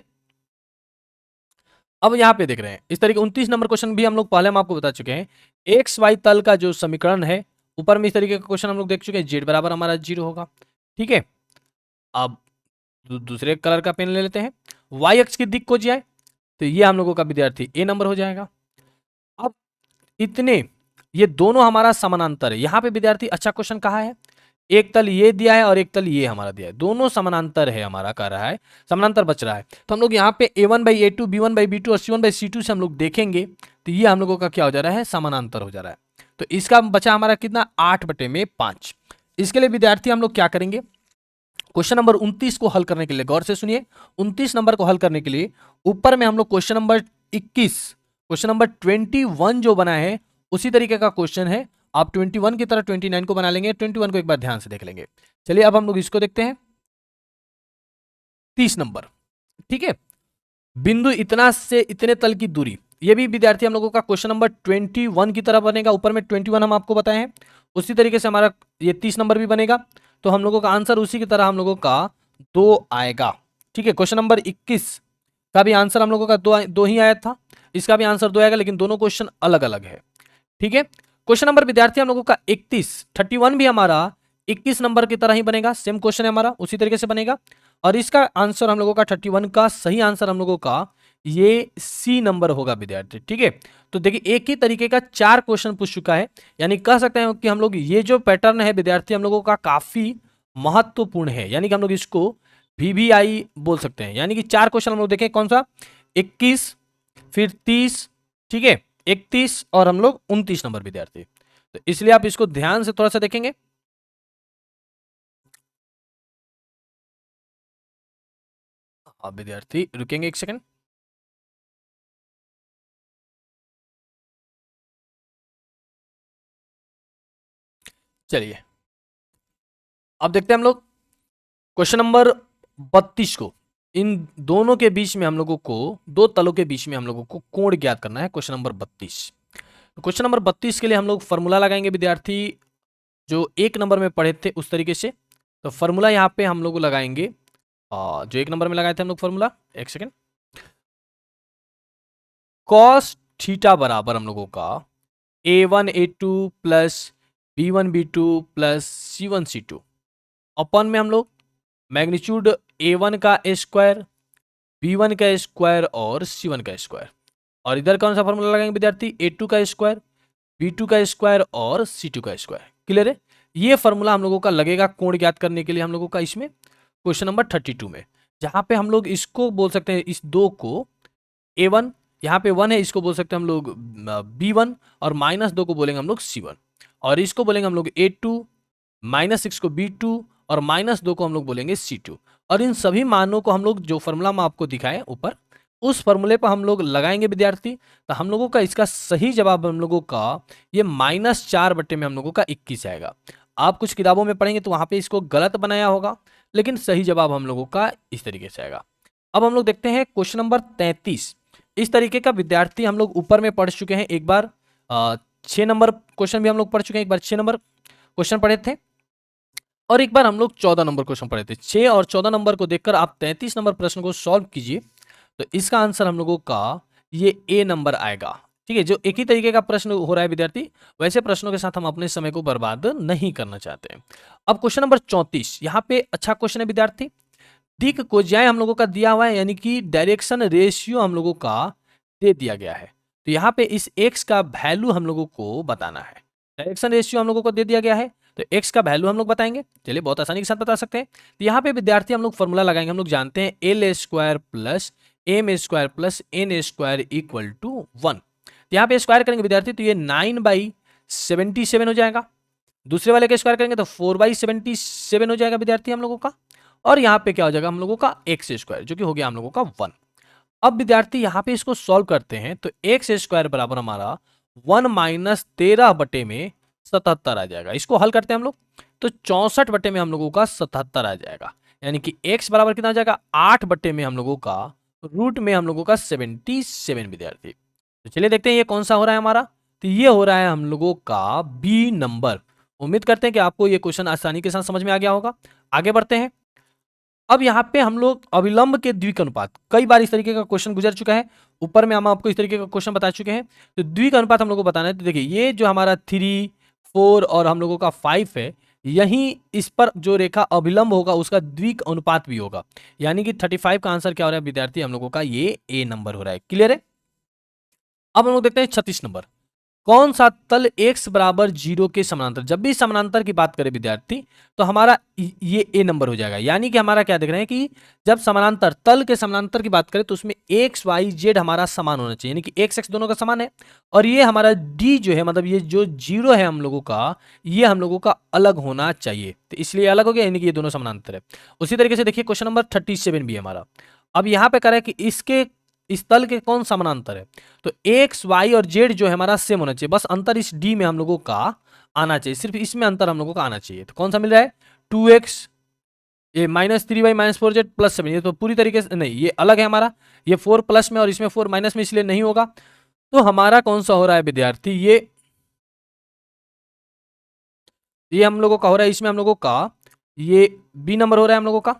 अब यहाँ पे देख रहे हैं इस तरीके 29 नंबर क्वेश्चन भी हम लोग पहले हम आपको बता चुके हैं। एक्स वाई तल का जो समीकरण है, ऊपर में इस तरीके का क्वेश्चन हम लोग देख चुके हैं, जेड बराबर हमारा 0 होगा, ठीक है। अब दूसरे कलर का पेन ले लेते हैं, वाई अक्ष की दिक खोजी जाए तो ये हम लोगों का विद्यार्थी ए नंबर हो जाएगा। अब इतने ये दोनों हमारा समानांतर है, यहाँ पे विद्यार्थी अच्छा क्वेश्चन कहा है, एक तल ये दिया है और एक तल ये हमारा दिया है, दोनों समानांतर है हमारा, कह रहा है समानांतर बच रहा है, तो हम लोग यहाँ पे a1/a2 b1/b2 और c1/c2 से हम लोग देखेंगे तो ये हम लोगों का क्या हो जा रहा है, समानांतर हो जा रहा है। तो इसका बचा हमारा कितना, 8/5। इसके लिए विद्यार्थी हम लोग क्या करेंगे, क्वेश्चन नंबर 29 को हल करने के लिए गौर से सुनिए, 29 नंबर को हल करने के लिए ऊपर में हम लोग क्वेश्चन नंबर 21, क्वेश्चन नंबर 21 जो बना है उसी तरीके का क्वेश्चन है, आप 21 की तरह 29 को बना लेंगे, 21 को एक बार ध्यान से देख लेंगे। चलिए अब हम लोग इसको देखते हैं, 30 नंबर, ठीक है। बिंदु इतना से इतने तल की दूरी, ये भी विद्यार्थी हम लोगों का क्वेश्चन नंबर 21 की तरह बनेगा, ऊपर में 21 हम आपको बताए हैं, उसी तरीके से हमारा ये 30 नंबर भी बनेगा, तो हम लोगों का आंसर उसी की तरह हम लोगों का 2 आएगा, ठीक है। क्वेश्चन नंबर 21 का भी आंसर हम लोगों का दो ही आया था, इसका भी आंसर 2 आएगा, लेकिन दोनों क्वेश्चन अलग अलग है, ठीक है। क्वेश्चन नंबर विद्यार्थी हम लोगों का 31 भी हमारा 21 नंबर की तरह ही बनेगा, सेम क्वेश्चन है हमारा, उसी तरीके से बनेगा, और इसका आंसर हम लोगों का 31 का सही आंसर हम लोगों का ये सी नंबर होगा विद्यार्थी, ठीक है। तो देखिए एक ही तरीके का 4 क्वेश्चन पूछ चुका है, यानी कह सकते हैं कि हम लोग ये जो पैटर्न है विद्यार्थी हम लोगों का काफी महत्वपूर्ण है, यानी कि हम लोग इसको VVI बोल सकते हैं, यानी कि 4 क्वेश्चन हम लोग देखें, कौन सा, 21 फिर 30, ठीक है, 31 और हम लोग 29 नंबर विद्यार्थी, तो इसलिए आप इसको ध्यान से थोड़ा सा देखेंगे। आप विद्यार्थी रुकेंगे एक सेकंड, चलिए अब देखते हैं हम लोग क्वेश्चन नंबर 32 को, इन दोनों के बीच में हम लोगों को, दो तलों के बीच में हम लोगों को कोण ज्ञात करना है, क्वेश्चन नंबर 32। तो क्वेश्चन नंबर 32 के लिए हम लोग फॉर्मूला लगाएंगे विद्यार्थी, जो 1 नंबर में पढ़े थे उस तरीके से, तो फॉर्मूला यहाँ पे हम लोग लगाएंगे, जो 1 नंबर में लगाए थे हम लोग फॉर्मूला, एक सेकेंड, कॉस थीटा बराबर हम लोगों का a1 a2 plus b1 b2 plus c1 c2 अपन में हम लोग मैग्नीट्यूड a1 का स्क्वायर, b1 का स्क्वायर और c1 का स्क्वायर, और इधर कौन सा फॉर्मूला लगाएंगे विद्यार्थी, a2 का स्क्वायर, b2 का स्क्वायर और c2 का स्क्वायर। क्लियर है? ये फॉर्मूला हम लोगों का लगेगा कोण ज्ञात करने के लिए हम लोगों का इसमें क्वेश्चन नंबर 32 में, जहां पे हम लोग इसको बोल सकते हैं, इस दो को a1, यहाँ पे 1 है, इसको बोल सकते हैं हम लोग b1 और -2 को बोलेंगे हम लोग c1, और इसको बोलेंगे हम लोग a2, -6 को b2 और -2 को हम लोग बोलेंगे c2, और इन सभी मानों को हम लोग जो फॉर्मूला में आपको दिखाए ऊपर, उस फॉर्मूले पर हम लोग लगाएंगे विद्यार्थी, तो हम लोगों का इसका सही जवाब हम लोगों का ये -4 बटे में हम लोगों का 21 आएगा। आप कुछ किताबों में पढ़ेंगे तो वहां पे इसको गलत बनाया होगा, लेकिन सही जवाब हम लोगों का इस तरीके से आएगा। अब हम लोग देखते हैं क्वेश्चन नंबर 33, इस तरीके का विद्यार्थी हम लोग ऊपर में पढ़ चुके हैं, एक बार 6 नंबर क्वेश्चन भी हम लोग पढ़ चुके हैं, एक बार 6 नंबर क्वेश्चन पढ़े थे, और एक बार हम लोग 14 नंबर क्वेश्चन पढ़े थे। 6 और 14 नंबर को देखकर आप 33 नंबर प्रश्न को सॉल्व कीजिए, तो इसका आंसर हम लोगों का ये ए नंबर आएगा। ठीक है, जो एक ही तरीके का प्रश्न हो रहा है विद्यार्थी, वैसे प्रश्नों के साथ हम अपने समय को बर्बाद नहीं करना चाहते हैं। अब क्वेश्चन नंबर 34, यहाँ पे अच्छा क्वेश्चन है विद्यार्थी। दिक कोज्याएं हम लोगों का दिया हुआ है, यानी कि डायरेक्शन रेशियो हम लोगों का दे दिया गया है। तो यहाँ पे इस एक्स का वैल्यू हम लोगों को बताना है। डायरेक्शन रेशियो हम लोगों को दे दिया गया है, तो एक्स का वैल्यू हम लोग बताएंगे। चलिए, बहुत आसानी के साथ बता सकते हैं। तो यहाँ पे विद्यार्थी हम लोग फॉर्मूला लगाएंगे। हम लोग जानते हैं L square plus M square plus N square equal to 1। तो यहाँ पे स्क्वायर करेंगे विद्यार्थी, तो ये 9/77 हो जाएगा। दूसरे वाले का स्क्वायर करेंगे तो 4/77 हो जाएगा विद्यार्थी हम लोगों का। और यहाँ पे क्या हो जाएगा हम लोगों का एक्स स्क्वायर, जो कि हो गया हम लोगों का 1। अब विद्यार्थी यहाँ पे इसको सॉल्व करते हैं, तो एक्स स्क्वायर बराबर हमारा 1 माइनस 13 बटे में 77 आ जाएगा। इसको हल करते हैं हम लोग, तो 64 बटे में हम लोगों का 77 आ जाएगा। यानी कि एक्स बराबर कितना आ जाएगा, 8 बटे में हम लोगों का रूट में हम लोगों का 77 विद्यार्थी। तो चलिए देखते हैं ये कौन सा हो रहा है हमारा। तो ये हो रहा है हम लोगों का बी नंबर। उम्मीद करते हैं कि आपको ये क्वेश्चन आसानी के साथ समझ में आ गया होगा। आगे बढ़ते हैं। अब यहाँ पे हम लोग अविलंब के द्विक अनुपात, कई बार इस तरीके का क्वेश्चन गुजर चुका है, ऊपर में हम आपको इस तरीके का क्वेश्चन बता चुके हैं। तो द्विक अनुपात हम लोग को बताना है। तो देखिए, ये जो हमारा 3, 4 और हम लोगों का 5 है, यहीं इस पर जो रेखा अविलंब होगा उसका द्विक अनुपात भी होगा। यानी कि 35 का आंसर क्या हो रहा है विद्यार्थी हम लोगों का, ये ए नंबर हो रहा है। क्लियर है। अब हम लोग देखते हैं 36 नंबर। कौन सा तल x बराबर 0 के समानांतर। जब भी समानांतर की बात करें विद्यार्थी, तो हमारा ये ए नंबर हो जाएगा। यानी कि हमारा क्या देख रहे हैं कि जब समानांतर, तल के समानांतर की बात करें, तो उसमें x y z हमारा समान होना चाहिए, यानी कि x x दोनों का समान है। और ये हमारा d जो है, मतलब ये जो 0 है हम लोगों का, ये हम लोगों का अलग होना चाहिए। तो इसलिए अलग हो गया, यानी कि ये दोनों समानांतर है। उसी तरीके से देखिए क्वेश्चन नंबर 37 भी है हमारा। अब यहाँ पे कह रहा है कि इसके, इस तल के कौन समानांतर है। तो एक्स वाई और जेड जो है हमारा सेम होना चाहिए, बस अंतर इस डी में हम लोगों का आना चाहिए, सिर्फ इसमें अंतर हम लोगों का आना चाहिए। तो कौन सा मिल रहा है, 2x, ये -3y-4z प्लस 7। ये तो पूरी तरीके से नहीं, ये अलग है हमारा, ये 4 प्लस में और इसमें 4 माइनस में, इसलिए नहीं होगा। तो हमारा कौन सा हो रहा है विद्यार्थी, ये हम लोगों का हो रहा है, इसमें हम लोगों का ये बी नंबर हो रहा है हम लोगों का।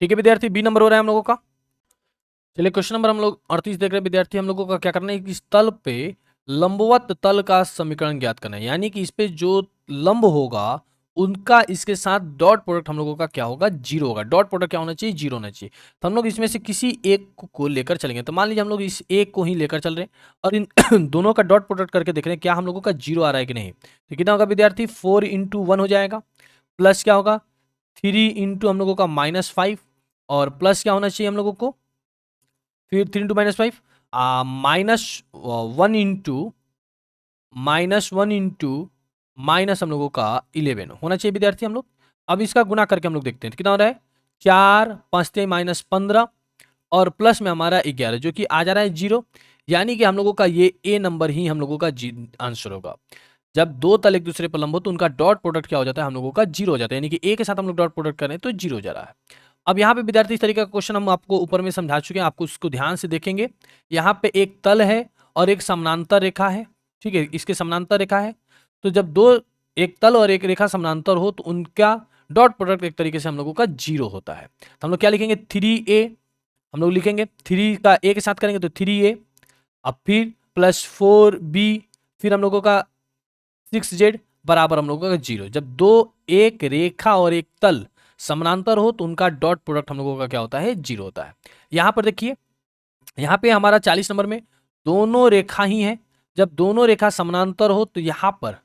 ठीक है विद्यार्थी, बी नंबर हो रहा है हम लोगों का। चलिए क्वेश्चन नंबर हम लोग 38 देख रहे हैं विद्यार्थी। हम लोगों का क्या करना है कि इस तल पे लंबवत तल का समीकरण ज्ञात करना है। यानी कि इस पे जो लंब होगा उनका इसके साथ डॉट प्रोडक्ट हम लोगों का क्या होगा, 0 होगा। डॉट प्रोडक्ट क्या होना चाहिए, 0 होना चाहिए। तो हम लोग इसमें से किसी एक को लेकर चलेंगे। तो मान लीजिए हम लोग इस एक को ही लेकर चल रहे हैं और इन दोनों का डॉट प्रोडक्ट करके देख रहे हैं क्या हम लोगों का 0 आ रहा है कि नहीं। तो कितना होगा विद्यार्थी, 4 × 1 हो जाएगा, प्लस क्या होगा 3 × हम लोगों का -5, और प्लस क्या होना चाहिए हम लोगों को, फिर 3 × -5, -1 इंटू माइनस हम लोगों का 11 होना चाहिए विद्यार्थी हम लोग। अब इसका गुना करके हम लोग देखते हैं तो कितना हो रहा है, 4 5 -15 और प्लस में हमारा 11, जो कि आ जा रहा है 0। यानी कि हम लोगों का ये ए नंबर ही हम लोगों का आंसर होगा। जब दो तल एक दूसरे पर लंब हो तो उनका डॉट प्रोडक्ट क्या हो जाता है, हम लोगों का 0 हो जाता है। यानी कि ए के साथ हम लोग डॉट प्रोडक्ट कर रहे हैं तो 0 हो जा रहा है। अब यहाँ पे विद्यार्थी इस तरीके का क्वेश्चन हम आपको ऊपर में समझा चुके हैं, आपको उसको ध्यान से देखेंगे। यहाँ पे एक तल है और एक समानांतर रेखा है। ठीक है, इसके समानांतर रेखा है। तो जब दो, एक तल और एक रेखा समानांतर हो तो उनका डॉट प्रोडक्ट एक तरीके से हम लोगों का 0 होता है। तो हम लोग क्या लिखेंगे, 3a हम लोग लिखेंगे, 3 का a के साथ करेंगे तो 3a, अब फिर प्लस 4b, फिर हम लोगों का 6z बराबर हम लोगों का 0। जब दो, एक रेखा और एक तल समानांतर हो तो उनका डॉट प्रोडक्ट हम लोगों का क्या होता है, 0 होता है। यहां पर देखिए, यहां पे हमारा 40 नंबर में दोनों रेखा ही है। जब दोनों रेखा समानांतर हो तो यहां पर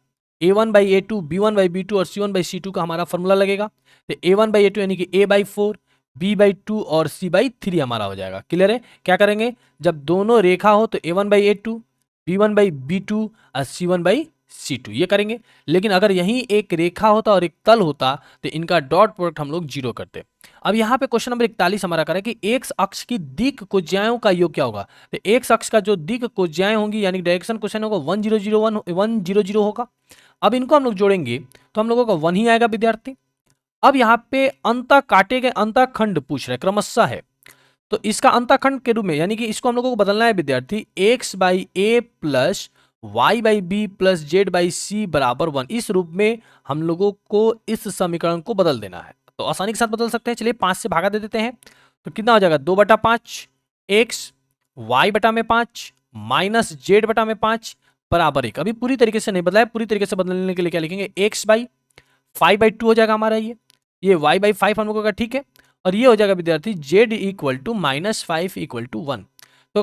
a1/a2, b1/b2 और c1/c2 का हमारा फॉर्मूला लगेगा। तो a1/a2 यानी कि a/4, b/2 और c/3 हमारा हो जाएगा। क्लियर है। क्या करेंगे, जब दोनों रेखा हो तो a1/a2, b1/b2 और c1/c2 ये करेंगे। लेकिन अगर यहीं एक रेखा होता और एक तल होता तो इनका डॉट प्रोडक्ट हम लोग 0 करते। अब यहाँ पे क्वेश्चन नंबर 41 हमारा करे कि एक्स अक्ष की दिक् कोज्याओं का योग क्या होगा। तो एक्स अक्ष का जो दिक् कोज्याएं होंगी यानी डायरेक्शन क्वेश्चन होगा 100 होगा। अब इनको हम लोग जोड़ेंगे तो हम लोगों का 1 ही आएगा विद्यार्थी। अब यहाँ पे अंतः काटे गए अंतःखंड पूछ रहे क्रमशः है, तो इसका अंतःखंड के रूप में यानी कि इसको हम लोगों को बदलना है विद्यार्थी, x/a + y by B plus Z by C बराबर 1, इस रूप में हम लोगों को इस समीकरण को बदल देना है। तो आसानी के साथ बदल सकते हैं। चलिए 5 से भागा दे देते हैं, तो कितना हो जाएगा 2/5 एक्स वाई बटा में 5 माइनस जेड बटा में 5 बराबर 1। अभी पूरी तरीके से नहीं बदला है, पूरी तरीके से बदलने के लिए क्या लिखेंगे, एक्स बाई 5/2 हो जाएगा हमारा ये y बाई 5 हम लोगों का, ठीक है। और ये हो जाएगा विद्यार्थी z equal to -5 equal to 1। तो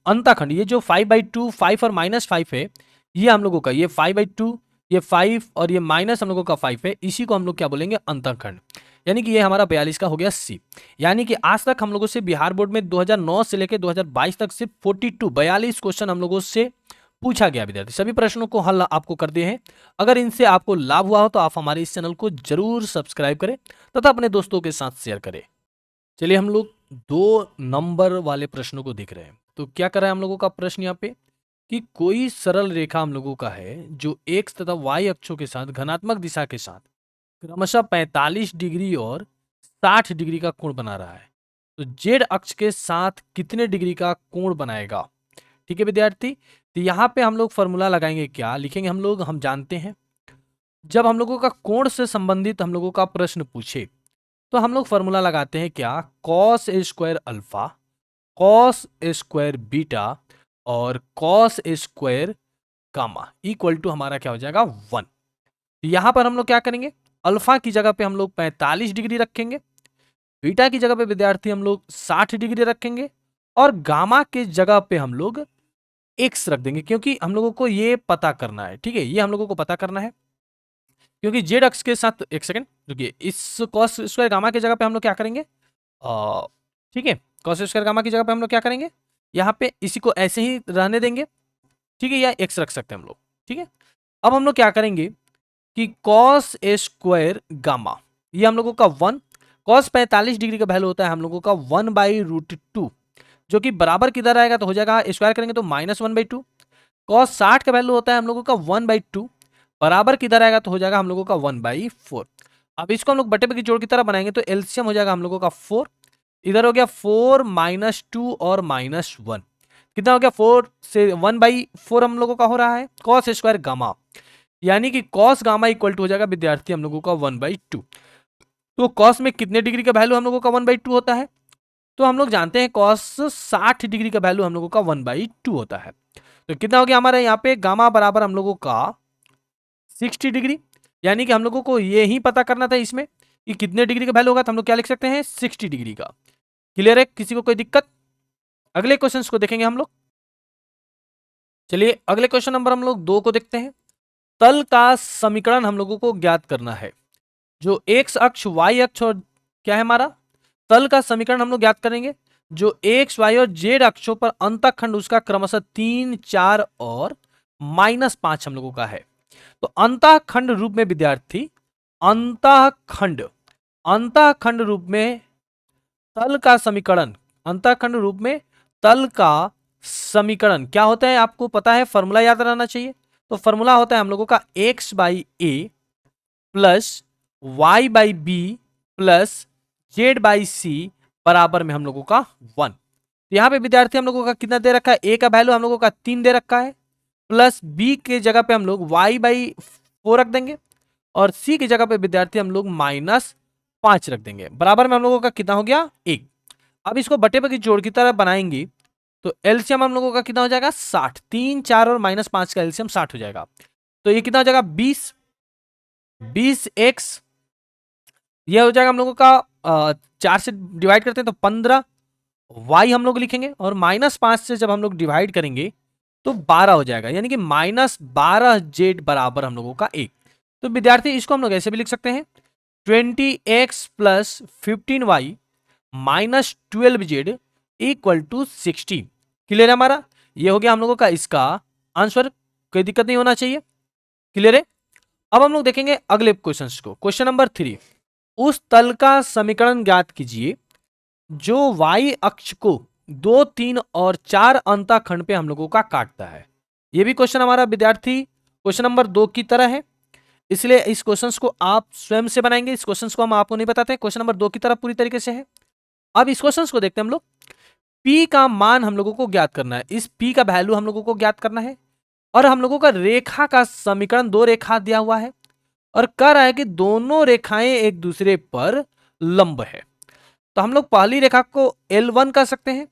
अंतःखंड ये जो 5/2 5 और -5 है, ये हम लोगों का ये 5/2 ये 5 और ये माइनस हम लोगों का 5 है, इसी को हम लोग क्या बोलेंगे, अंतःखंड। यानी कि ये हमारा 42 का हो गया सी। यानी कि आज तक हम लोगों से बिहार बोर्ड में 2009 से लेकर 2022 तक सिर्फ 42 क्वेश्चन हम लोगों से पूछा गया विद्यार्थी। सभी प्रश्नों को हल आपको कर दिए हैं। अगर इनसे आपको लाभ हुआ हो तो आप हमारे इस चैनल को जरूर सब्सक्राइब करें तथा अपने दोस्तों के साथ शेयर करें। चलिए हम लोग 2 नंबर वाले प्रश्नों को देख रहे हैं। तो क्या कर रहा है हम लोगों का प्रश्न यहाँ पे, कि कोई सरल रेखा हम लोगों का है जो एक्स तथा वाई अक्षों के साथ घनात्मक दिशा के साथ क्रमशः 45 डिग्री और 60 डिग्री का कोण बना रहा है। तो जेड अक्ष के साथ कितने डिग्री का कोण बनाएगा। ठीक है विद्यार्थी, तो यहाँ पे हम लोग फॉर्मूला लगाएंगे, क्या लिखेंगे हम लोग, हम जानते हैं जब हम लोगों का कोण से संबंधित हम लोगों का प्रश्न पूछे तो हम लोग फॉर्मूला लगाते हैं क्या, cos a square alpha, cos a square beta और cos a square gamma equal to हमारा क्या हो जाएगा 1। यहां पर हम लोग क्या करेंगे, अल्फा की जगह पे हम लोग 45 डिग्री रखेंगे, बीटा की जगह पे विद्यार्थी हम लोग 60 डिग्री रखेंगे और गामा के जगह पे हम लोग एक्स रख देंगे, क्योंकि हम लोगों को ये पता करना है। ठीक है, ये हम लोगों को पता करना है क्योंकि जेड अक्ष के साथ, एक सेकंड रुकिए, इस कॉस स्क्वायर गामा की जगह पे हम लोग क्या करेंगे, ठीक है, कॉस स्क्वायर गामा की जगह पे हम लोग क्या करेंगे, यहाँ पे इसी को ऐसे ही रहने देंगे, ठीक है, या एक्स रख सकते हैं हम लोग। ठीक है, अब हम लोग क्या करेंगे कि कॉस ए स्क्वायर गामा, ये हम लोगों का 1, कॉस 45 डिग्री का वैल्यू होता है हम लोगों का 1/√2, जो कि बराबर किधर आएगा, तो हो जाएगा स्क्वायर करेंगे तो -1/2। कॉस 60 का वैल्यू होता है हम लोगों का 1/2, बराबर किधर आएगा, तो हो जाएगा हम लोगों का 1/4। अब इसको हम लोग बटे पे की जोड़ की तरह बनाएंगे तो एलसीएम हो जाएगा हम लोगों का 4, इधर हो गया 4 -2 और -1, कितना हो गया 4 से 1/4 हम लोगों का हो रहा है कॉस स्क्वायर गामा, यानी कि कॉस गामा इक्वल टू हो जाएगा विद्यार्थी हम लोगों का 1/2। तो कॉस में कितने डिग्री का वैल्यू हम लोगों का 1/2 होता है, तो हम लोग जानते हैं कॉस 60 डिग्री का वैल्यू हम लोगों का 1/2 होता है। तो कितना हो गया हमारे यहाँ पे, गामा बराबर हम लोगों का 60 डिग्री, यानी कि हम लोगों को ये ही पता करना था इसमें कि कितने डिग्री का वैल्यू होगा, तो हम लोग क्या लिख सकते हैं 60 डिग्री का। क्लियर है, किसी को कोई दिक्कत। अगले क्वेश्चन को देखेंगे हम लोग। चलिए अगले क्वेश्चन नंबर हम लोग 2 को देखते हैं। तल का समीकरण हम लोगों को ज्ञात करना है, जो एक्स अक्ष वाई अक्ष और क्या है हमारा, तल का समीकरण हम लोग ज्ञात करेंगे जो एक्स वाई और जेड अक्षों पर अंतःखंड उसका क्रमशः 3 4 और -5 हम लोगों का है। तो अंतःखंड रूप में विद्यार्थी, अंतःखंड अंतःखंड रूप में तल का समीकरण, अंतःखंड रूप में तल का समीकरण क्या होता है आपको पता है, फॉर्मूला याद रहना चाहिए। तो फॉर्मूला होता है हम लोगों का X by A plus Y by B plus Z by C बराबर में हम लोगों का 1। तो यहाँ पे विद्यार्थी हम लोगों का कितना दे रखा है, ए का वैल्यू हम लोगों का 3 दे रखा है, प्लस बी के जगह पे हम लोग y/4 रख देंगे और सी की जगह पे विद्यार्थी हम लोग -5 रख देंगे, बराबर में हम लोगों का कितना हो गया 1। अब इसको बटे पे की जोड़ की तरह बनाएंगे तो एलसीएम हम लोगों का कितना हो जाएगा 60, 3 4 और -5 का एलसीएम 60 हो जाएगा। तो ये कितना हो जाएगा 20 एक्स, ये हो जाएगा हम लोगों का 4 से डिवाइड करते हैं तो 15 y हम लोग लिखेंगे और -5 से जब हम लोग डिवाइड करेंगे तो 12 हो जाएगा, यानी कि -12 जेड बराबर हम लोगों का 1। तो विद्यार्थी इसको हम लोग ऐसे भी लिख सकते हैं 20x plus 15y minus 12z equal to 60। Clear है हमारा, ये हो गया हम लोगों का इसका आंसर, कोई दिक्कत नहीं होना चाहिए। क्लियर है। अब हम लोग देखेंगे अगले क्वेश्चन को, क्वेश्चन नंबर 3, उस तल का समीकरण ज्ञात कीजिए जो y अक्ष को 2 3 और 4 अंतःखंड पे हम लोगों का काटता है। ये भी क्वेश्चन हमारा विद्यार्थी क्वेश्चन नंबर 2 की तरह है, इसलिए इस क्वेश्चन को आप स्वयं से बनाएंगे, इस क्वेश्चन को हम आपको नहीं बताते, क्वेश्चन नंबर 2 की तरह पूरी तरीके से है। अब इस क्वेश्चन को देखते हैं हम लोग, P का मान हम लोगों को ज्ञात करना है, इस P का वैल्यू हम लोगों को ज्ञात करना है और हम लोगों का रेखा का समीकरण, दो रेखा दिया हुआ है और कह रहा है कि दोनों रेखाएं एक दूसरे पर लंब है। तो हम लोग पहली रेखा को L1 कह सकते हैं,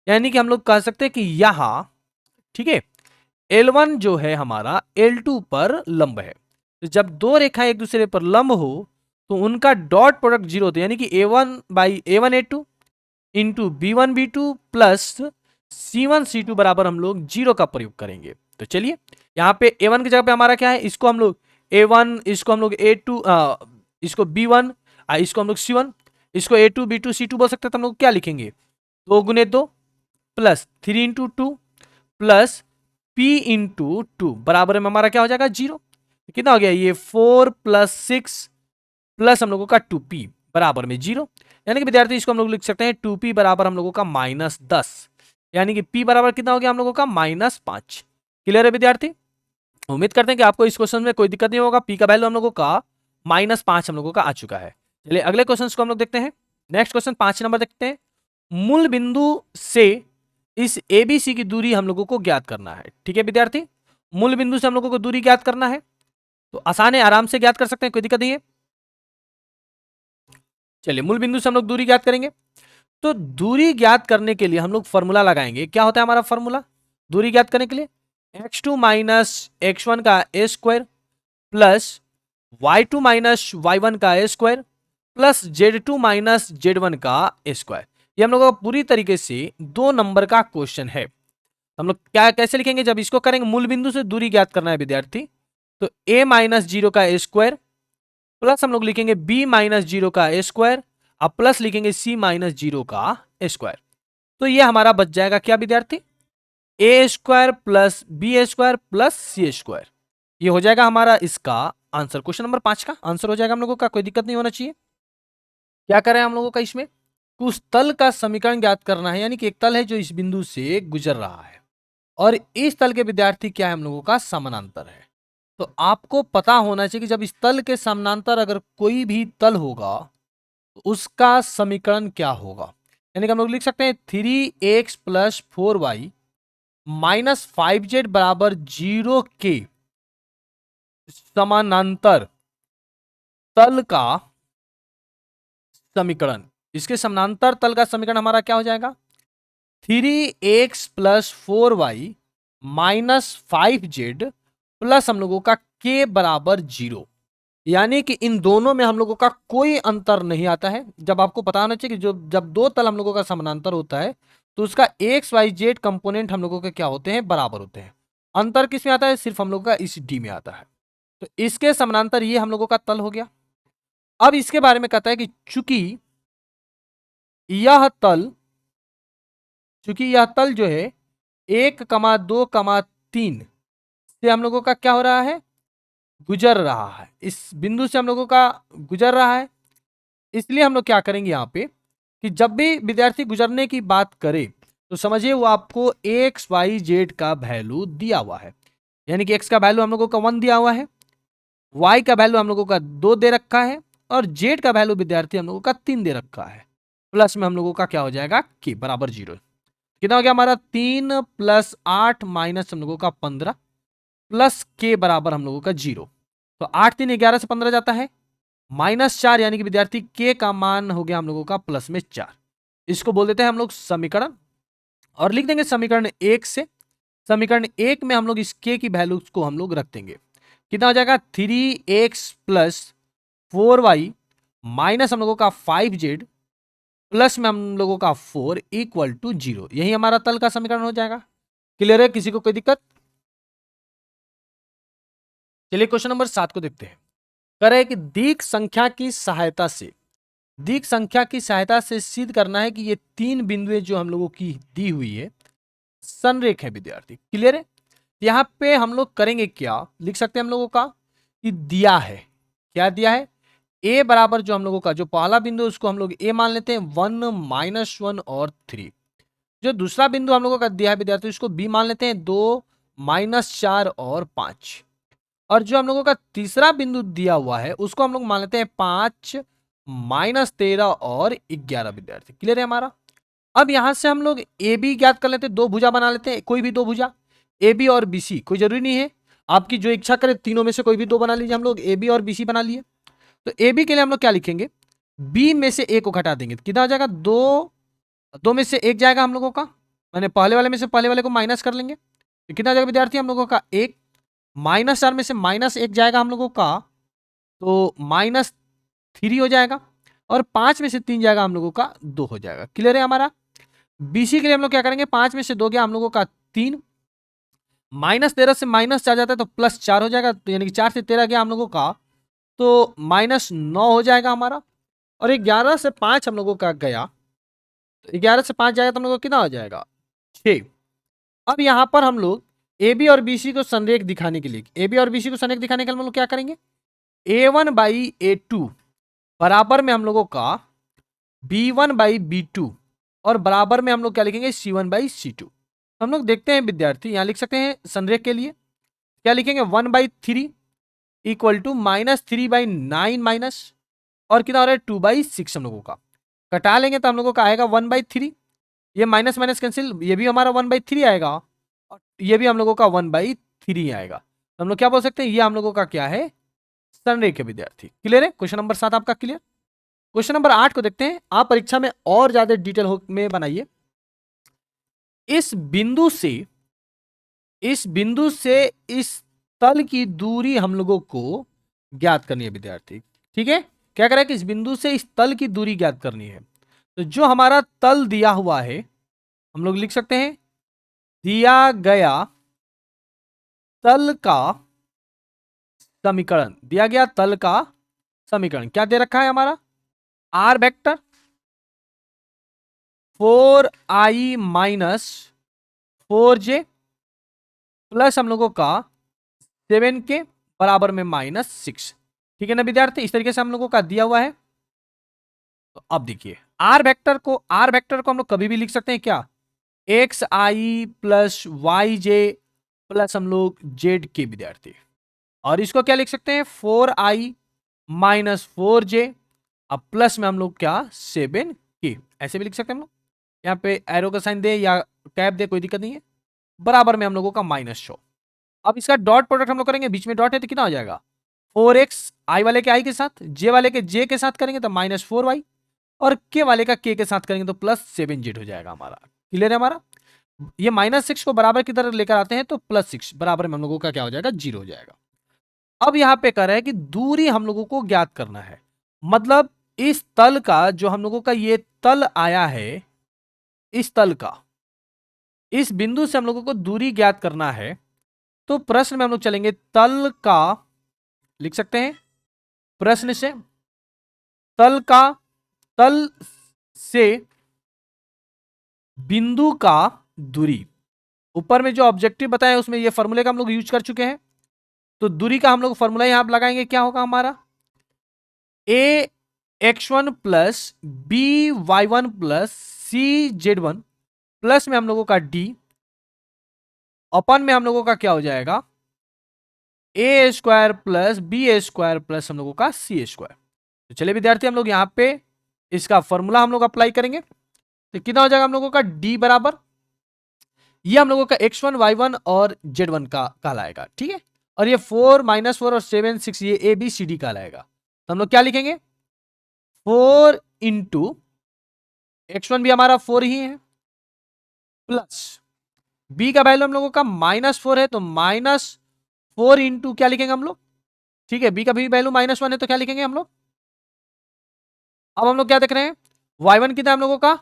यानी कि हम लोग कह सकते हैं कि यहां, ठीक है, L1 जो है हमारा L2 पर लंब है। तो जब दो रेखाएं एक दूसरे पर लंब हो तो उनका डॉट प्रोडक्ट जीरो होता है, यानी कि A1 A2 into B1 B2 plus C1 C2 बराबर हम लोग जीरो का प्रयोग करेंगे। तो चलिए यहाँ पे A1 की जगह पे हमारा क्या है, इसको हम लोग A1, इसको हम लोग A2, इसको B1, इसको हम लोग C1, इसको A2 B2 C2 बोल सकते हैं। तो हम लोग क्या लिखेंगे, 2 × 2 प्लस 3 × 2 प्लस P × 2 बराबर में हमारा क्या हो जाएगा, जीरो। कितना हो गया, ये 4 + 6 प्लस हम लोगों का 2P बराबर में जीरो। यानी कि विद्यार्थी इसको हम लोग लिख सकते हैं 2P बराबर हम लोगों का -10, यानी कि P बराबर कितना हो गया हम लोगों का -5। क्लियर है विद्यार्थी? उम्मीद करते हैं कि आपको इस क्वेश्चन में कोई दिक्कत नहीं होगा। P का वैल्यू हम लोगों का -5 हम लोगों का आ चुका है। चलिए अगले क्वेश्चन को हम लोग देखते हैं। नेक्स्ट क्वेश्चन 5 नंबर देखते हैं। मूल बिंदु से इस ABC की दूरी हम लोगों को ज्ञात करना है। ठीक है विद्यार्थी, मूल बिंदु से हम लोगों को दूरी ज्ञात करना है, तो आसान है, आराम से ज्ञात कर सकते हैं, कोई दिक्कत नहीं है। चलिए मूल बिंदु से हम लोग दूरी ज्ञात करेंगे। तो दूरी ज्ञात करने के लिए हम लोग फॉर्मूला लगाएंगे। क्या होता है हमारा फॉर्मूला दूरी ज्ञात करने के लिए, x2 - x1 का a square plus y2 - y1 का a square plus z2 - z1 का a स्क्वायर। ये हम लोगों का पूरी तरीके से 2 नंबर का क्वेश्चन है। हम लोग क्या कैसे लिखेंगे, जब इसको करेंगे मूल बिंदु से दूरी ज्ञात करना है विद्यार्थी, तो a - 0 का a स्क्वायर प्लस हम लोग लिखेंगे b - 0 का a स्क्वायर, अब प्लस लिखेंगे c - 0 का a स्क्वायर। तो ये हमारा बच जाएगा क्या विद्यार्थी, a square plus b square plus c square. ये हो जाएगा हमारा इसका आंसर, क्वेश्चन नंबर 5 का आंसर हो जाएगा हम लोगों का, कोई दिक्कत नहीं होना चाहिए। क्या करें हम लोगों का, इसमें कुछ तल का समीकरण ज्ञात करना है, यानी कि एक तल है जो इस बिंदु से गुजर रहा है और इस तल के विद्यार्थी क्या है हम लोगों का, समानांतर है। तो आपको पता होना चाहिए कि जब इस तल के समानांतर अगर कोई भी तल होगा तो उसका समीकरण क्या होगा। यानी कि हम लोग लिख सकते हैं 3x + 4y - 5z बराबर 0 के समानांतर तल का समीकरण। इसके समानांतर तल का समीकरण हमारा क्या हो जाएगा, 3x + 4y - 5z प्लस हम लोगों का k बराबर 0। यानी कि इन दोनों में हम लोगों का कोई अंतर नहीं आता है। जब आपको पता होना चाहिए कि जो जब दो तल हम लोगों का समानांतर होता है तो उसका एक्स वाई जेड कंपोनेंट हम लोगों के क्या होते हैं, बराबर होते हैं। अंतर किस में आता है, सिर्फ हम लोगों का इस डी में आता है। तो इसके समानांतर ये हम लोगों का तल हो गया। अब इसके बारे में कहता है कि चूंकि यह तल जो है 1,2,3 से हम लोगों का क्या हो रहा है, गुजर रहा है, इस बिंदु से हम लोगों का गुजर रहा है। इसलिए हम लोग क्या करेंगे यहाँ पे कि जब भी विद्यार्थी गुजरने की बात करे तो समझिए वो आपको एक्स वाई जेड का वैल्यू दिया हुआ है। यानी कि एक्स का वैल्यू हम लोगों का 1 दिया हुआ है, वाई का वैल्यू हम लोगों का 2 दे रखा है और जेड का वैल्यू विद्यार्थी हम लोगों का 3 दे रखा है। प्लस में हम लोगों का क्या हो जाएगा, के बराबर 0। कितना हो गया हमारा, 3 + 8 माइनस हम लोगों का 15 प्लस के बराबर हम लोगों का 0। तो 8 3 11 से 15 जाता है, -4, यानी कि विद्यार्थी के का मान हो गया हम लोगों का प्लस में 4। इसको बोल देते हैं हम लोग समीकरण और लिख देंगे समीकरण 1 से। समीकरण 1 में हम लोग इस के की वैल्यू को हम लोग रख देंगे। कितना हो जाएगा, 3x + 4y माइनस हम लोगों का 5z प्लस में हम लोगों का 4 = 0। यही हमारा तल का समीकरण हो जाएगा। क्लियर है, किसी को कोई दिक्कत? चलिए क्वेश्चन नंबर 7 को देखते हैं। कह रहे हैं कि दीर्घ संख्या की सहायता से सिद्ध करना है कि ये 3 बिंदुएं जो हम लोगों की दी हुई है संरेख है विद्यार्थी। क्लियर है? यहाँ पे हम लोग करेंगे क्या, लिख सकते हैं हम लोगों का कि दिया है, क्या दिया है, a बराबर जो हम लोगों का जो पहला बिंदु है उसको हम लोग a मान लेते हैं, 1 - 1 और 3। जो दूसरा बिंदु हम लोगों का दिया है विद्यार्थी उसको b मान लेते हैं, 2 - 4 और 5। और जो हम लोगों का तीसरा बिंदु दिया हुआ है उसको हम लोग मान लेते हैं 5 - 13 और 11 विद्यार्थी। क्लियर है हमारा? अब यहां से हम लोग ए बी ज्ञात कर लेते हैं, 2 भुजा बना लेते हैं, कोई भी 2 भुजा। ए बी और बी सी, कोई जरूरी नहीं है, आपकी जो इच्छा करे तीनों में से कोई भी दो बना लीजिए। हम लोग ए बी और बी सी बना लिए। तो ए बी के लिए हम लोग क्या लिखेंगे, बी में से ए को घटा देंगे तो कितना आ जाएगा, दो, दो में से एक जाएगा हम लोगों का, मैंने पहले वाले में से पहले वाले को माइनस कर लेंगे तो कितना जाएगा विद्यार्थी हम लोगों का, एक, माइनस 4 में से माइनस एक जाएगा हम लोगों का, तो -3 हो जाएगा, और 5 में से 3 जाएगा हम लोगों का 2 हो जाएगा। क्लियर है हमारा। बीसी के लिए हम लोग क्या करेंगे, 5 में से 2 गया हम लोगों का 3, -13 से -4 जाता है तो +4 हो जाएगा, तो यानी कि 4 से 13 गया हम लोगों का, तो -9 हो जाएगा हमारा, और 11 से 5 हम लोगों का गया, तो 11 से 5 जाएगा तो हम लोगों को कितना हो जाएगा, 6। अब यहाँ पर हम लोग ए बी और बी सी को संरेख दिखाने के लिए, ए बी और बी सी को संरेख दिखाने के लिए हम लोग क्या करेंगे, A1/A2 बराबर में हम लोगों का B1/B2, और बराबर में हम लोग क्या लिखेंगे, C1/C2। हम लोग देखते हैं विद्यार्थी, यहाँ लिख सकते हैं संरेख के लिए क्या लिखेंगे, 1/3 इक्वल टू -3/9 माइनस, और कितना हो रहा है 2/6 हम लोगों का, कटा लेंगे तो हम लोगों का आएगा 1/3, ये माइनस माइनस कैंसिल, ये भी हमारा 1/3 आएगा, और ये भी हम लोगों का 1/3 आएगा, तो हम लोग क्या बोल सकते हैं, ये हम लोगों का क्या है, संरेख है विद्यार्थी। क्लियर है, क्वेश्चन नंबर 7 आपका क्लियर। क्वेश्चन नंबर 8 को देखते हैं, आप परीक्षा में और ज्यादा डिटेल में बनाइए। इस बिंदु से इस तल की दूरी हम लोगों को ज्ञात करनी है विद्यार्थी। ठीक है, क्या करें कि इस बिंदु से इस तल की दूरी ज्ञात करनी है। तो जो हमारा तल दिया हुआ है हम लोग लिख सकते हैं, दिया गया तल का समीकरण, दिया गया तल का समीकरण क्या दे रखा है हमारा, are vector 4i minus 4j plus हम लोगों का 7k बराबर में -6। ठीक है ना विद्यार्थी, इस तरीके से हम लोगों का दिया हुआ है। तो अब देखिए आर वेक्टर को हम लोग कभी भी लिख सकते हैं क्या, xi प्लस yj प्लस हम लोग zk विद्यार्थी, और इसको क्या लिख सकते हैं 4i माइनस 4j, अब प्लस में हम लोग क्या 7k, ऐसे भी लिख सकते हैं हम लोग, यहाँ पे एरो का साइन दे या टैब दे कोई दिक्कत नहीं है, बराबर में हम लोगों का -100। अब इसका डॉट प्रोडक्ट हम लोग करेंगे, बीच में डॉट है तो कितना हो जाएगा 4x i वाले के i के साथ, j वाले के j के साथ करेंगे तो -4y, और k वाले का k के साथ करेंगे तो +7z हो जाएगा हमारा। क्लियर है हमारा, ये -6 को बराबर की तरफ लेकर आते हैं तो +6 बराबर में हम लोगों का क्या हो जाएगा 0 हो जाएगा। अब यहाँ पे कह रहा है कि दूरी हम लोगों को ज्ञात करना है, मतलब इस तल का जो हम लोगों का ये तल आया है, इस तल का इस बिंदु से हम लोगों को दूरी ज्ञात करना है। तो प्रश्न में हम लोग चलेंगे तल का, लिख सकते हैं प्रश्न से, तल से बिंदु का दूरी, ऊपर में जो ऑब्जेक्टिव बताया उसमें ये फॉर्मूले का हम लोग यूज कर चुके हैं, तो दूरी का हम लोग फॉर्मूला यहां लगाएंगे, क्या होगा हमारा ax1 plus by1 plus cz1 plus में हम लोगों का d अपन में हम लोगों का क्या हो जाएगा a square plus b square plus हम लोगों का c स्क्वायर। तो चलिए विद्यार्थी हम लोग यहाँ पे इसका फॉर्मूला हम लोग अप्लाई करेंगे, तो कितना हो जाएगा हम लोगों का d बराबर, ये हम लोगों का x1 y1 और z1 का कहलाएगा। ठीक है, और ये 4 -4 और 7 6 ये a b c d कहलाएगा। तो हम लोग क्या लिखेंगे 4 इंटू x1 भी हमारा 4 ही है, प्लस b का वैल्यू हम लोगों का -4 है तो -4 इंटू क्या लिखेंगे हम लोग, ठीक है, b का भी वैल्यू -1 है तो क्या लिखेंगे हम लोग, अब हम लोग क्या देख रहे हैं y1 कितना हम लोगों का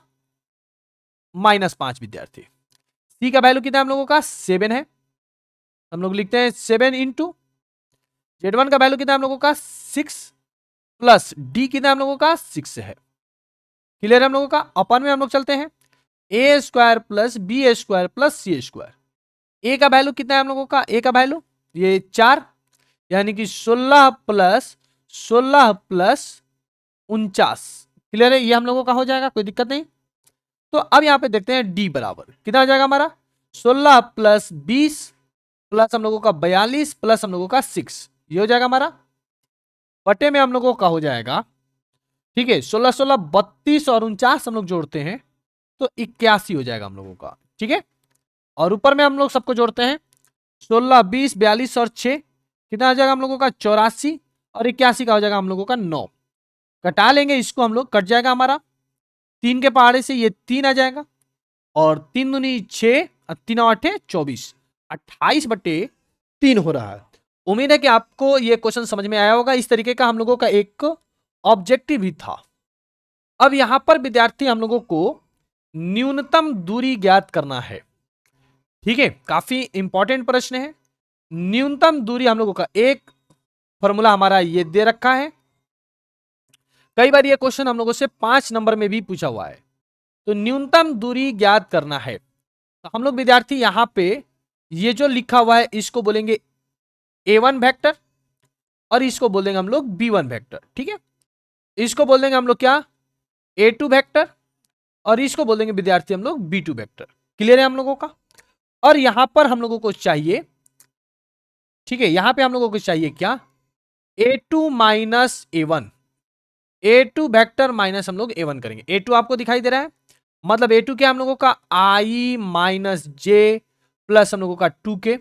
-5 विद्यार्थी, c का वैल्यू कितना हम लोगों का 7 है, हम लोग लिखते हैं 7 इंटू z1 का वैल्यू कितना हम लोगों का 6 प्लस d कितना हम लोगों का 6 है। क्लियर है हम लोगों का, अपन में हम लोग चलते हैं a square plus B square plus C square, a का वैल्यू कितना है हम लोगों का, a का वैल्यू ये 4 यानी कि 16 प्लस 49। क्लियर है, ये हम लोगों का हो जाएगा, कोई दिक्कत नहीं। तो अब यहां पे देखते हैं d बराबर कितना हो जाएगा हमारा 16 प्लस 20 प्लस हम लोगों का 42 प्लस हम लोगों का 6, ये हो जाएगा हमारा, बटे में हम लोगों का हो जाएगा, ठीक है 16 16 32 और 49 हम लोग जोड़ते हैं तो 81 हो जाएगा हम लोगों का। ठीक है, और ऊपर में हम लोग सबको जोड़ते हैं 16, 20, 42 और 6 कितना आ जाएगा हम लोगों का 84 और 81 का हो जाएगा हम लोगों का 9। कटा लेंगे इसको हम लोग, कट जाएगा हमारा 3 के पहाड़े से ये 3 आ जाएगा और 3 दूनी 6 और 3 8 24, 28/3 हो रहा है। उम्मीद है कि आपको ये क्वेश्चन समझ में आया होगा। इस तरीके का हम लोगों का एक ऑब्जेक्टिव भी था। अब यहां पर विद्यार्थी हम लोगों को न्यूनतम दूरी ज्ञात करना है। ठीक है, काफी इंपॉर्टेंट प्रश्न है। न्यूनतम दूरी हम लोगों का एक फॉर्मूला हमारा ये दे रखा है। कई बार ये क्वेश्चन हम लोगों से 5 नंबर में भी पूछा हुआ है। तो न्यूनतम दूरी ज्ञात करना है, तो हम लोग विद्यार्थी यहां पे ये जो लिखा हुआ है इसको बोलेंगे A1 वेक्टर और इसको बोल देंगे हम लोग B1 वेक्टर। ठीक है, इसको बोल देंगे हम लोग क्या A2 वेक्टर और इसको बोल देंगे विद्यार्थी हम लोग B2 वेक्टर। क्लियर है हम लोगों का। और यहां पर हम लोगों को चाहिए, ठीक है, यहां पे हम लोगों को चाहिए क्या A2 minus A1, A2 vector minus हम लोग A1 करेंगे। A2 आपको दिखाई दे रहा है, मतलब A2 क्या हम लोगों का I माइनस J प्लस हम लोगों का 2K।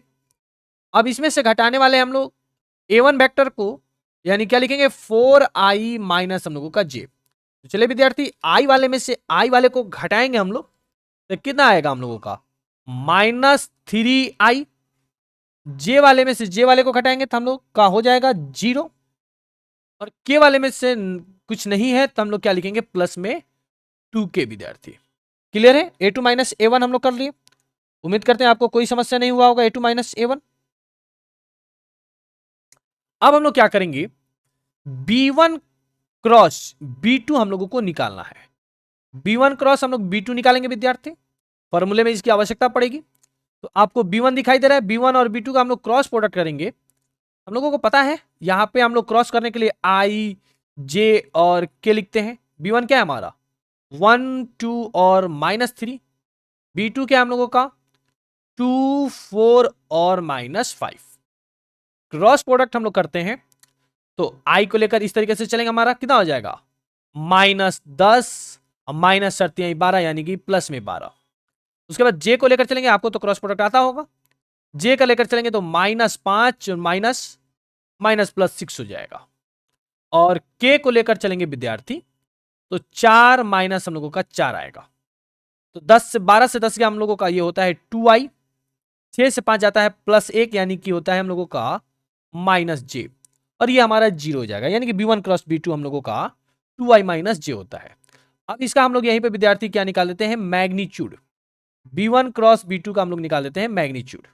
अब इसमें से घटाने वाले हम लोग A1 वेक्टर को, यानी क्या लिखेंगे 4I माइनस हम लोगों का J। तो चलिए विद्यार्थी I वाले में से I वाले को घटाएंगे हम लोग, तो कितना आएगा हम लोगों का -3I। J वाले में से J वाले को घटाएंगे तो हम लोग का हो जाएगा 0 और K वाले में से कुछ नहीं है तो हम लोग क्या लिखेंगे प्लस में 2K। विद्यार्थी क्लियर है। A2 माइनस A1 हम लोग कर लिए। उम्मीद करते हैं आपको कोई समस्या नहीं हुआ होगा A2 माइनस A1। अब हम लोग क्या करेंगे B1 क्रॉस B2 हम लोगों को निकालना है। B1 क्रॉस हम लोग B2 निकालेंगे विद्यार्थी, फॉर्मूले में इसकी आवश्यकता पड़ेगी। तो आपको B1 दिखाई दे रहा है, B1 और B2 का हम लोग क्रॉस प्रोडक्ट करेंगे। हम लोगों को पता है यहां पे हम लोग क्रॉस करने के लिए I, J और K लिखते हैं। B1 क्या है हमारा 1, 2 और -3। B2 क्या है हम लोगों का 2, 4 और -5। क्रॉस प्रोडक्ट हम लोग करते हैं तो I को लेकर इस तरीके से चलेंगे, हमारा कितना हो जाएगा -10 और माइनस 12 यानी कि प्लस में 12। उसके बाद J को लेकर चलेंगे, आपको तो क्रॉस प्रोडक्ट आता होगा। J का लेकर चलेंगे तो -5 और माइनस प्लस 6 हो जाएगा। और K को लेकर चलेंगे विद्यार्थी तो 4 माइनस हम लोगों का 4 आएगा। तो 12 से 10 का हम लोगों का ये होता है 2I। 6 से 5 जाता है +1 यानी कि होता है हम लोगों का -J और ये हमारा 0 हो जाएगा, यानी कि B1 क्रॉस B2 हम लोगों का 2I माइनस J होता है। अब इसका हम लोग यहीं पे विद्यार्थी क्या निकाल देते हैं मैग्नीट्यूड। B1 क्रॉस B2 का हम लोग निकाल देते हैं मैग्नीट्यूड।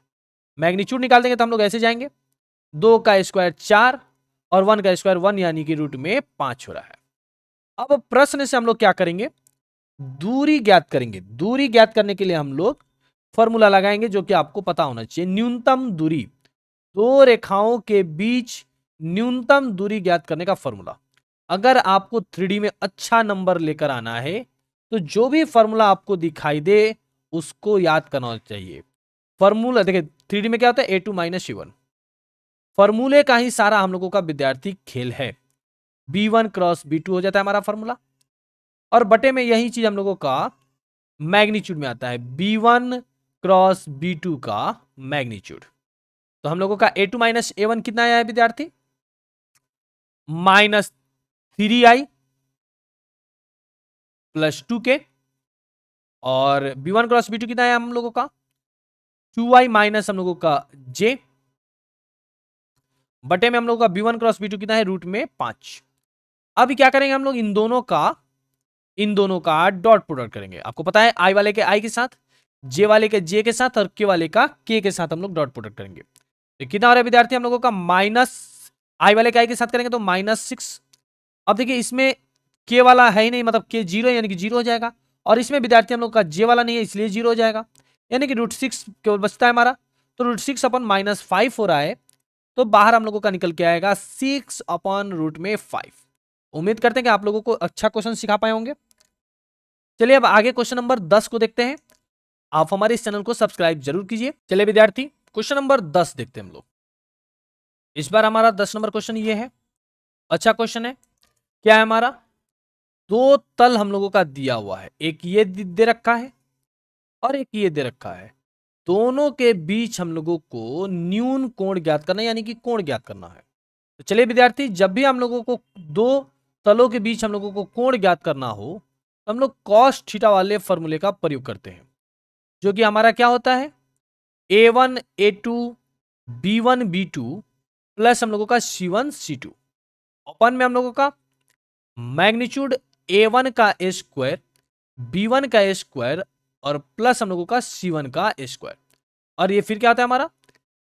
मैग्नीट्यूड निकाल देंगे तो हम लोग ऐसे जाएंगे 2 का स्क्वायर 4 और 1 का स्क्वायर 1 यानी कि रूट में 5 हो रहा है। अब प्रश्न से हम लोग क्या करेंगे दूरी ज्ञात करेंगे। दूरी ज्ञात करने के लिए हम लोग फॉर्मूला लगाएंगे जो कि आपको पता होना चाहिए। न्यूनतम दूरी, दो रेखाओं के बीच न्यूनतम दूरी ज्ञात करने का फॉर्मूला। अगर आपको 3D में अच्छा नंबर लेकर आना है तो जो भी फॉर्मूला आपको दिखाई दे उसको याद करना चाहिए। फॉर्मूला देखिए 3D में क्या होता है A2 माइनस A1, फॉर्मूले का ही सारा हम लोगों का विद्यार्थी खेल है। B1 क्रॉस B2 हो जाता है हमारा फॉर्मूला और बटे में यही चीज हम लोगों का मैग्नीट्यूड में आता है B1 क्रॉस B2 का मैग्नीट्यूड। तो हम लोगों का A2 माइनस A1 कितना आया है विद्यार्थी -3I प्लस 2K और B1 क्रॉस B2 कितना है हम लोगों का 2I माइनस हम लोगों का J बटे में हम लोगों का B1 क्रॉस B2 कितना है रूट में 5। अब क्या करेंगे हम लोग इन दोनों का डॉट प्रोडक्ट करेंगे। आपको पता है I वाले के I के साथ, J वाले के J के साथ और K वाले का K के साथ हम लोग डॉट प्रोडक्ट करेंगे। तो कितना हो रहा है विद्यार्थी हम लोगों का I वाले के I के साथ करेंगे तो -6। अब देखिए इसमें K वाला है ही नहीं, मतलब K 0 यानी कि 0 हो जाएगा और इसमें विद्यार्थी हम लोग का J वाला नहीं है इसलिए 0 हो जाएगा, यानी कि √6 केवल बचता है हमारा। तो √6 अपन -5 हो रहा है तो बाहर हम लोगों का निकल के आएगा 6 अपन √5। उम्मीद करते हैं कि आप लोगों को अच्छा क्वेश्चन सिखा पाए होंगे। चलिए अब आगे क्वेश्चन नंबर 10 को देखते हैं। आप हमारे इस चैनल को सब्सक्राइब जरूर कीजिए। चलिए विद्यार्थी क्वेश्चन नंबर 10 देखते हैं हम लोग। इस बार हमारा 10 नंबर क्वेश्चन ये है, अच्छा क्वेश्चन है। क्या है हमारा दो तल हम लोगों का दिया हुआ है, एक ये दे रखा है और एक ये दे रखा है। दोनों के बीच हम लोगों को न्यून कोण ज्ञात करना है, यानी कि कोण ज्ञात करना है। तो चलिए विद्यार्थी, जब भी हम लोगों को दो तलों के बीच हम लोगों को कोण ज्ञात करना हो तो हम लोग कॉस थीटा वाले फॉर्मूले का प्रयोग करते हैं, जो कि हमारा क्या होता है, a1 a2 b1 b2 plus हम लोगों का c1 c2 अपन में हम लोगों का मैग्नीट्यूड a1 का a स्क्वायर, b1 का a स्क्वायर और प्लस हम लोगों का c1 का a स्क्वायर, और ये फिर क्या होता है हमारा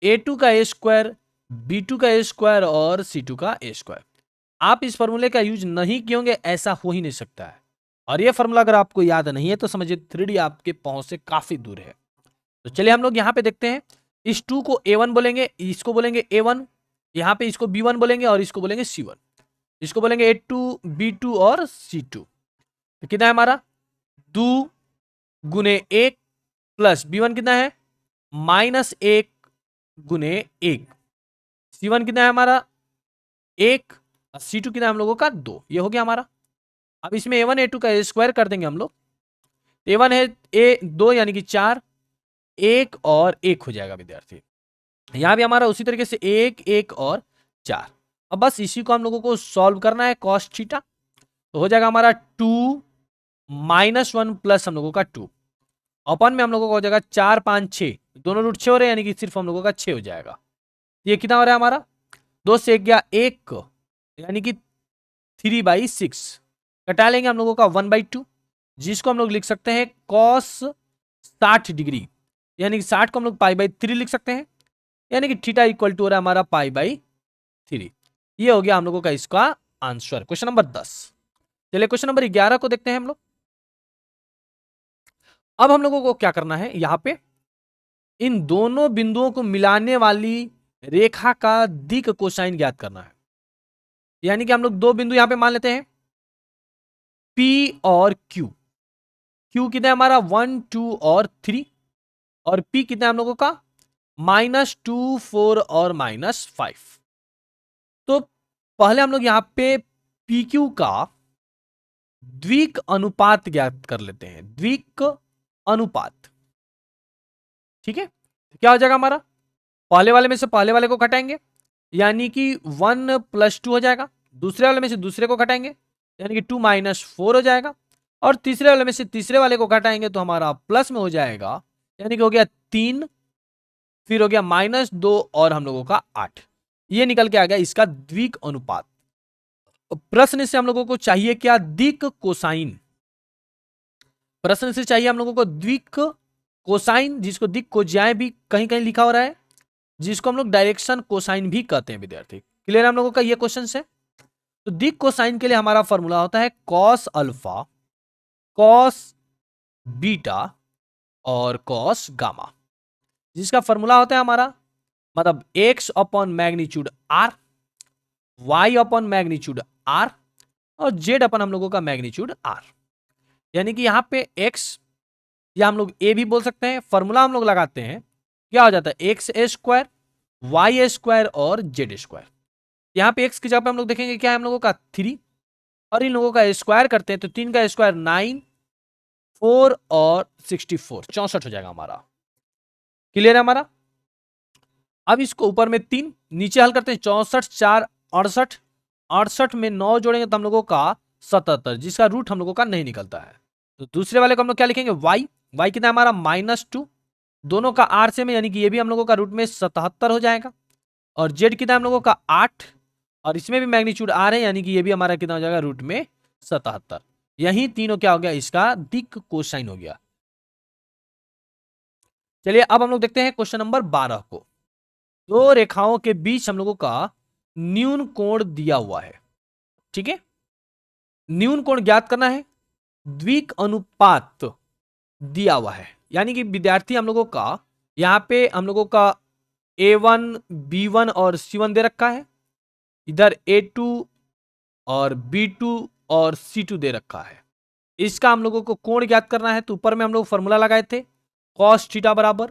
a2 का a स्क्वायर, b2 का a स्क्वायर और c2 का a स्क्वायर। आप इस फॉर्मूले का यूज नहीं किए होंगे, ऐसा हो ही नहीं सकता है। और ये फॉर्मूला अगर आपको याद नहीं है तो समझिए 3D आपके पहुंच से काफी दूर है। तो चलिए हम लोग यहाँ पे देखते हैं, इस 2 को a1 बोलेंगे, इसको बोलेंगे a1, यहाँ पे इसको b1 बोलेंगे और इसको बोलेंगे c1, इसको बोलेंगे a2 b2 और c2। तो कितना है हमारा 2 गुने 1 प्लस b1 कितना है -1 गुने 1, c1 कितना है हमारा 1, c2 कितना है हम लोगों का 2। ये हो गया हमारा। अब इसमें a1 a2 का a स्क्वायर कर देंगे हम लोग, a1 है a2 यानी कि 4, 1 और 1 हो जाएगा विद्यार्थी। यहां भी हमारा उसी तरीके से 1 1 और 4। अब बस इसी को हम लोगों को सॉल्व करना है कॉस थीटा। तो हो जाएगा हमारा 2 -1 प्लस हम लोगों का 2 अपन में हम लोगों का हो जाएगा 4 5 6, दोनों रूट 6 हो रहे हैं, यानी कि सिर्फ हम लोगों का 6 हो जाएगा। ये कितना हो रहा है हमारा 2 से 1 गया 1, यानी कि 3/6 कटा लेंगे हम लोगों का 1/2, जिसको हम लोग लिख सकते हैं कॉस 60 डिग्री, यानी कि 60 को हम लोग π/3 लिख सकते हैं, यानी कि थीटा इक्वल टू हो रहा है हमारा π/3। ये हो गया हम लोगों का इसका आंसर, क्वेश्चन नंबर 10। चलिए क्वेश्चन नंबर 11 को देखते हैं हम लोग। अब हम लोगों को क्या करना है, यहां पे इन दोनों बिंदुओं को मिलाने वाली रेखा का दिक कोसाइन ज्ञात करना है। यानी कि हम लोग दो बिंदु यहां पे मान लेते हैं P और Q। Q कितना है हमारा 1 2 और 3, और P कितना है हम लोगों का -2 4 और -5। तो पहले हम लोग यहां पे PQ का द्विक अनुपात ज्ञात कर लेते हैं, द्विक अनुपात। ठीक है, क्या हो जाएगा हमारा, पहले वाले में से पहले वाले को घटाएंगे, यानी कि 1 + 2 हो जाएगा, दूसरे वाले में से दूसरे को घटाएंगे, यानी कि 2 - 4 हो जाएगा, और तीसरे वाले में से तीसरे वाले को घटाएंगे तो हमारा प्लस में हो जाएगा, यानी कि हो गया 3, फिर हो गया -2 और हम लोगों का 8। ये निकल के आ गया इसका द्विक अनुपात। प्रश्न से हम लोगों को चाहिए क्या, दिक कोसाइन। प्रश्न से चाहिए हम लोगों को द्विक कोसाइन, जिसको दिक कोज्याय भी कहीं कहीं लिखा हो रहा है, जिसको हम लोग डायरेक्शन कोसाइन भी कहते हैं विद्यार्थी। क्लियर है हम लोगों का ये क्वेश्चन से। तो दिक कोसाइन के लिए हमारा फॉर्मूला होता है कॉस अल्फा, कॉस बीटा और कॉस गामा, जिसका फॉर्मूला होता है हमारा मतलब x upon magnitude r, y upon magnitude r और z अपन हम लोगों का मैग्नीट्यूड r। यानी कि यहाँ पे x या हम लोग a भी बोल सकते हैं। फॉर्मूला हम लोग लगाते हैं, क्या हो जाता है एक्स ए स्क्वायर, वाई ए स्क्वायर और जेड स्क्वायर। यहाँ पे x की जगह पे हम लोग देखेंगे क्या है हम लोगों का 3, और इन लोगों का स्क्वायर करते हैं तो 3 का स्क्वायर 9, 4 और 64 64 हो जाएगा हमारा। क्लियर है हमारा। अब इसको ऊपर में 3 नीचे हल करते हैं, 64 4 68, 68 में 9 जोड़ेंगे तो हम लोगों का 77, जिसका रूट हम लोगों का नहीं निकलता है। तो दूसरे वाले को हम लोग क्या लिखेंगे y, y कितना है हमारा -2, दोनों का r से में, यानी कि ये भी हम लोगों का रूट में 77 हो जाएगा, और z कितना है हम लोगों का 8, और इसमें भी मैग्नीट्यूड r है, यानी कि ये भी हमारा कितना हो जाएगा रूट में 77। यही तीनों क्या हो गया इसका दिक कोसाइन हो गया। चलिए अब हम लोग देखते हैं क्वेश्चन नंबर 12 को। दो रेखाओं के बीच हम लोगों का न्यून कोण दिया हुआ है। ठीक है, न्यून कोण ज्ञात करना है, द्विक अनुपात दिया हुआ है, यानी कि विद्यार्थी हम लोगों का यहां पे हम लोगों का a1 b1 और c1 दे रखा है, इधर a2 और b2 और c2 दे रखा है। इसका हम लोगों को कोण ज्ञात करना है, तो ऊपर में हम लोग फॉर्मूला लगाए थे cos थीटा बराबर,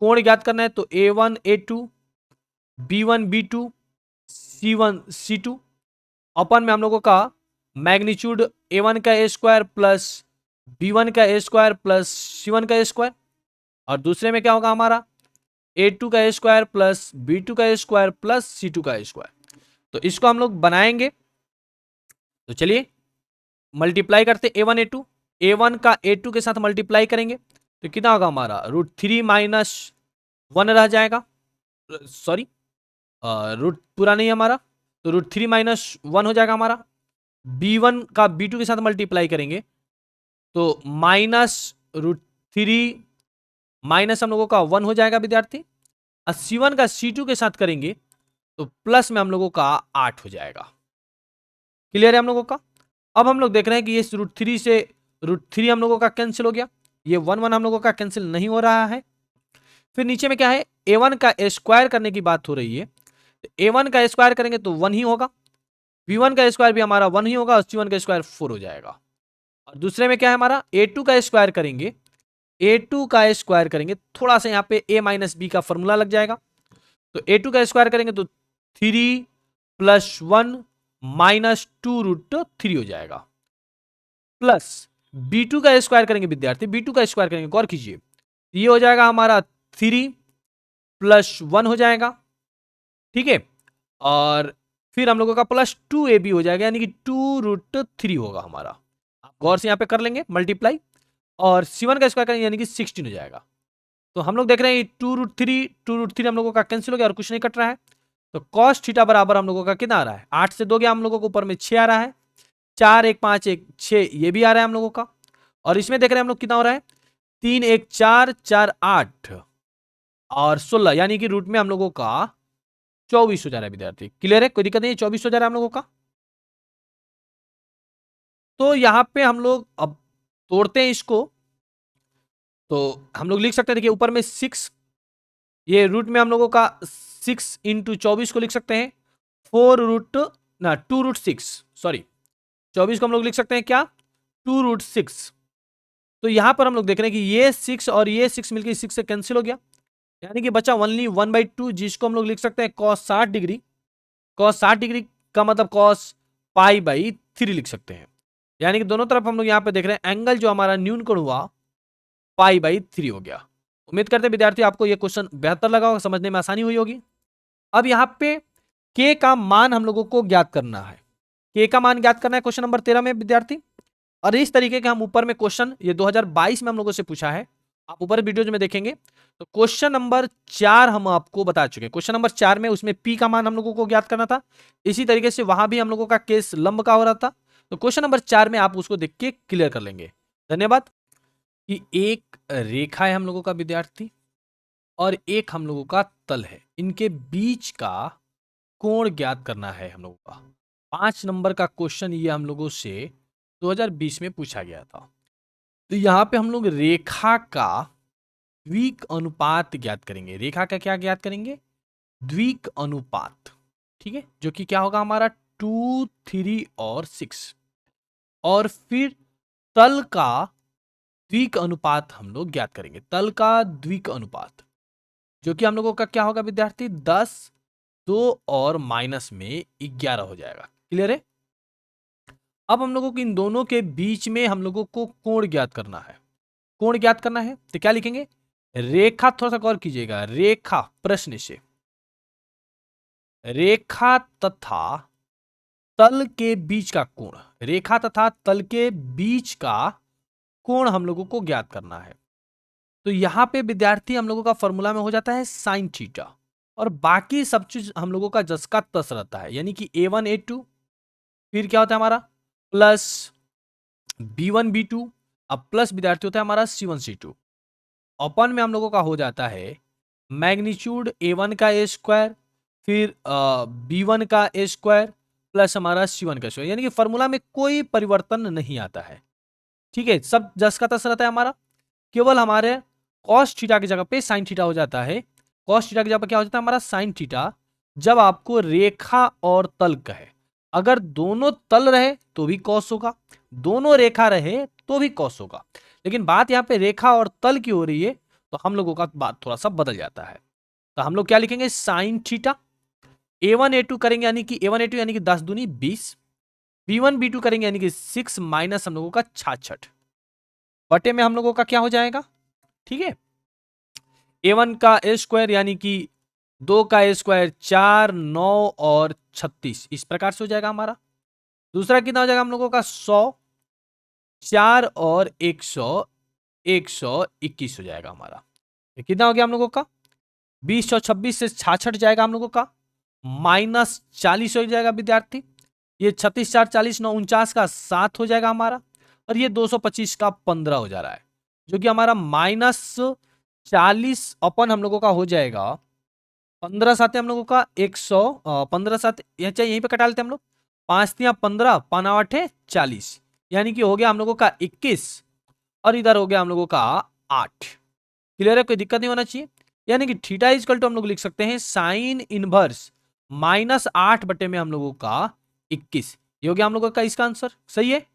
कोण ज्ञात करना है तो a1 a2 b1 b2 c1 c2 अपन में हम लोगों का मैग्नीट्यूड a1 का a स्क्वायर प्लस b1 का a स्क्वायर प्लस c1 का a स्क्वायर, और दूसरे में क्या होगा हमारा a2 का स्क्वायर प्लस b2 का स्क्वायर प्लस c2 का स्क्वायर। तो इसको हम लोग बनाएंगे, तो चलिए मल्टीप्लाई करते a1 का a2 के साथ मल्टीप्लाई करेंगे तो कितना होगा हमारा √3 माइनस 1 रह जाएगा, सॉरी रूट पूरा नहीं हमारा, तो √3 माइनस 1 हो जाएगा हमारा। b1 का b2 के साथ मल्टीप्लाई करेंगे तो माइनस √3 माइनस हम लोगों का 1 हो जाएगा विद्यार्थी, और c1 का c2 के साथ करेंगे तो प्लस में हम लोगों का 8 हो जाएगा। क्लियर है हम लोगों का। अब हम लोग देख रहे हैं कि ये √3 से √3 हम लोगों का कैंसिल हो गया, ये 1 हम लोगों का कैंसिल नहीं हो रहा है। फिर नीचे में क्या है a1 का स्क्वायर करने की बात हो रही है, तो a1 का स्क्वायर करेंगे तो 1 ही होगा, b1 का स्क्वायर भी हमारा 1 ही होगा और c1 का स्क्वायर 4 हो जाएगा। और दूसरे में क्या है हमारा a2 का स्क्वायर करेंगे, a2 का स्क्वायर करेंगे थोड़ा सा यहाँ पे a माइनस बी का फॉर्मूला लग जाएगा, तो a2 का स्क्वायर करेंगे तो 3 प्लस 1 माइनस 2√3 हो जाएगा, प्लस b2 का स्क्वायर करेंगे विद्यार्थी, b2 का स्क्वायर करेंगे गौर कीजिए, ये हो जाएगा हमारा 3 प्लस 1 हो जाएगा, ठीक है, और फिर हम लोगों का प्लस 2ab हो जाएगा, यानी कि 2√3 होगा हमारा। आप गौर से यहाँ पे कर लेंगे मल्टीप्लाई, और c1 का स्क्वायर करेंगे यानी कि 16 हो जाएगा। तो हम लोग देख रहे हैं 2√3 हम लोगों का कैंसिल हो गया और कुछ नहीं कट रहा है, तो cos थीटा बराबर हम लोगों का कितना आ रहा है 8 से 2 गया हम लोगों को ऊपर में 6 आ रहा है, 4 1 5 1 6 ये भी आ रहा है हम लोगों का, और इसमें देख रहे हैं हम लोग कितना हो रहा है 3 1 4 4 8 और 16, यानी कि रूट में हम लोगों का 24 हो जा रहा है विद्यार्थी। क्लियर है, कोई दिक्कत नहीं, 24 हो जा रहा है हम लोगों का। तो यहां पे हम लोग अब तोड़ते हैं इसको, तो हम लोग लिख सकते हैं, देखिए ऊपर में 6, ये रूट में हम लोगों का 6 इंटू 24 को लिख सकते हैं 2√6, सॉरी 24 को हम लोग लिख सकते हैं क्या 2√6। तो यहां पर हम लोग देख रहे हैं कि ये 6 और ये 6 मिलकर 6 से कैंसिल हो गया, यानी कि बचा ओनली 1/2, जिसको हम लोग लिख सकते हैं cos 60 डिग्री। cos 60 डिग्री का मतलब cos π/3 लिख सकते हैं, यानी कि दोनों तरफ हम लोग यहाँ पे देख रहे हैं एंगल जो हमारा न्यूनकोण हुआ π/3 हो गया। उम्मीद करते हैं विद्यार्थी आपको ये क्वेश्चन बेहतर लगा होगा, समझने में आसानी हुई होगी। अब यहाँ पे k का मान हम लोगों को ज्ञात करना है, k का मान ज्ञात करना है क्वेश्चन नंबर 13 में विद्यार्थी। और इस तरीके के हम ऊपर में क्वेश्चन ये 2022 में हम लोगों से पूछा है, आप ऊपर वीडियोज में देखेंगे। तो क्वेश्चन नंबर 4 हम आपको बता चुके हैं, क्वेश्चन नंबर 4 में उसमें p का मान हम लोगों को ज्ञात करना था, इसी तरीके से वहां भी हम लोगों का केस लंब का हो रहा था। तो क्वेश्चन नंबर 4 में आप उसको देख के क्लियर कर लेंगे। धन्यवाद। कि एक रेखा है हम लोगों का विद्यार्थी और एक हम लोगों का तल है, इनके बीच का कोण ज्ञात करना है हम लोगों का। 5 नंबर का क्वेश्चन ये हम लोगों से 2020 में पूछा गया था। तो यहाँ पे हम लोग रेखा का द्विक अनुपात ज्ञात करेंगे, रेखा का क्या ज्ञात करेंगे द्विक अनुपात, ठीक है, जो कि क्या होगा हमारा 2 3 और 6। और फिर तल का द्विक अनुपात हम लोग ज्ञात करेंगे, तल का द्विक अनुपात जो कि हम लोगों का क्या होगा विद्यार्थी 10 2 और माइनस में 11 हो जाएगा। क्लियर है। अब हम लोगों को इन दोनों के बीच में हम लोगों को कोण ज्ञात करना है, कोण ज्ञात करना है तो क्या लिखेंगे रेखा, थोड़ा सा गौर कीजिएगा, रेखा प्रश्न से रेखा तथा तल के बीच का कोण, रेखा तथा तल के बीच का कोण हम लोगों को ज्ञात करना है। तो यहां पे विद्यार्थी हम लोगों का फॉर्मूला में हो जाता है साइन थीटा, और बाकी सब चीज हम लोगों का जस का तस रहता है, यानी कि a1 a2 फिर क्या होता है हमारा प्लस b1 b2, अब प्लस विद्यार्थी होता है हमारा c1 c2, अपन में हम लोगों का हो जाता है मैग्नीट्यूड a1 का a स्क्वायर फिर b1 का a स्क्वायर प्लस हमारा c1 का स्क्वायर, यानी कि फॉर्मूला में कोई परिवर्तन नहीं आता है, ठीक है, सब जस का तस रहता है हमारा। केवल हमारे cos थीटा की जगह पे sin थीटा हो जाता है, cos थीटा की जगह पे क्या हो जाता है हमारा sin थीटा, जब आपको रेखा और तल कहे, अगर दोनों तल रहे तो भी cos होगा, दोनों रेखा रहे तो भी cos होगा, लेकिन बात यहाँ पे रेखा और तल की हो रही है तो हम लोगों का बात थोड़ा सा बदल जाता है। तो हम लोग क्या लिखेंगे sin थीटा, a1 a2 करेंगे यानी कि a1 a2 यानी कि 10 दूनी 20, b1 b2 करेंगे यानी कि 6 माइनस हम लोगों का 66 बटे में हम लोगों का क्या हो जाएगा, ठीक है। A1 का ए स्क्वायर यानी कि 2 का ए स्क्वायर 4, 9 और 36 इस प्रकार से हो जाएगा हमारा। दूसरा कितना हो जाएगा हम लोगों का 100, 4 और 121 हो जाएगा हमारा। ये कितना हो गया हम लोगों का 20 और 26 से 66 जाएगा हम लोगों का, -40 हो जाएगा विद्यार्थी। ये 36 4 40 9 49 का 7 हो जाएगा हमारा, और ये 225 का 15 हो जा रहा है, जो कि हमारा -40 अपन हम लोगों का हो जाएगा 15 साथ हम लोगों का 100, 15 साथ यहीं पे कटा लेते हैं हम लोग, 5 तिया 15, 5 8 40, यानी कि हो गया हम लोगों का 21 और इधर हो गया हम लोगों का 8। क्लियर है, कोई दिक्कत नहीं होना चाहिए। यानी कि थीटा इजकल टू हम लोग लिख सकते हैं साइन इनवर्स -8 बटे में हम लोगों का 21। ये हो गया हम लोगों का इसका आंसर, सही है।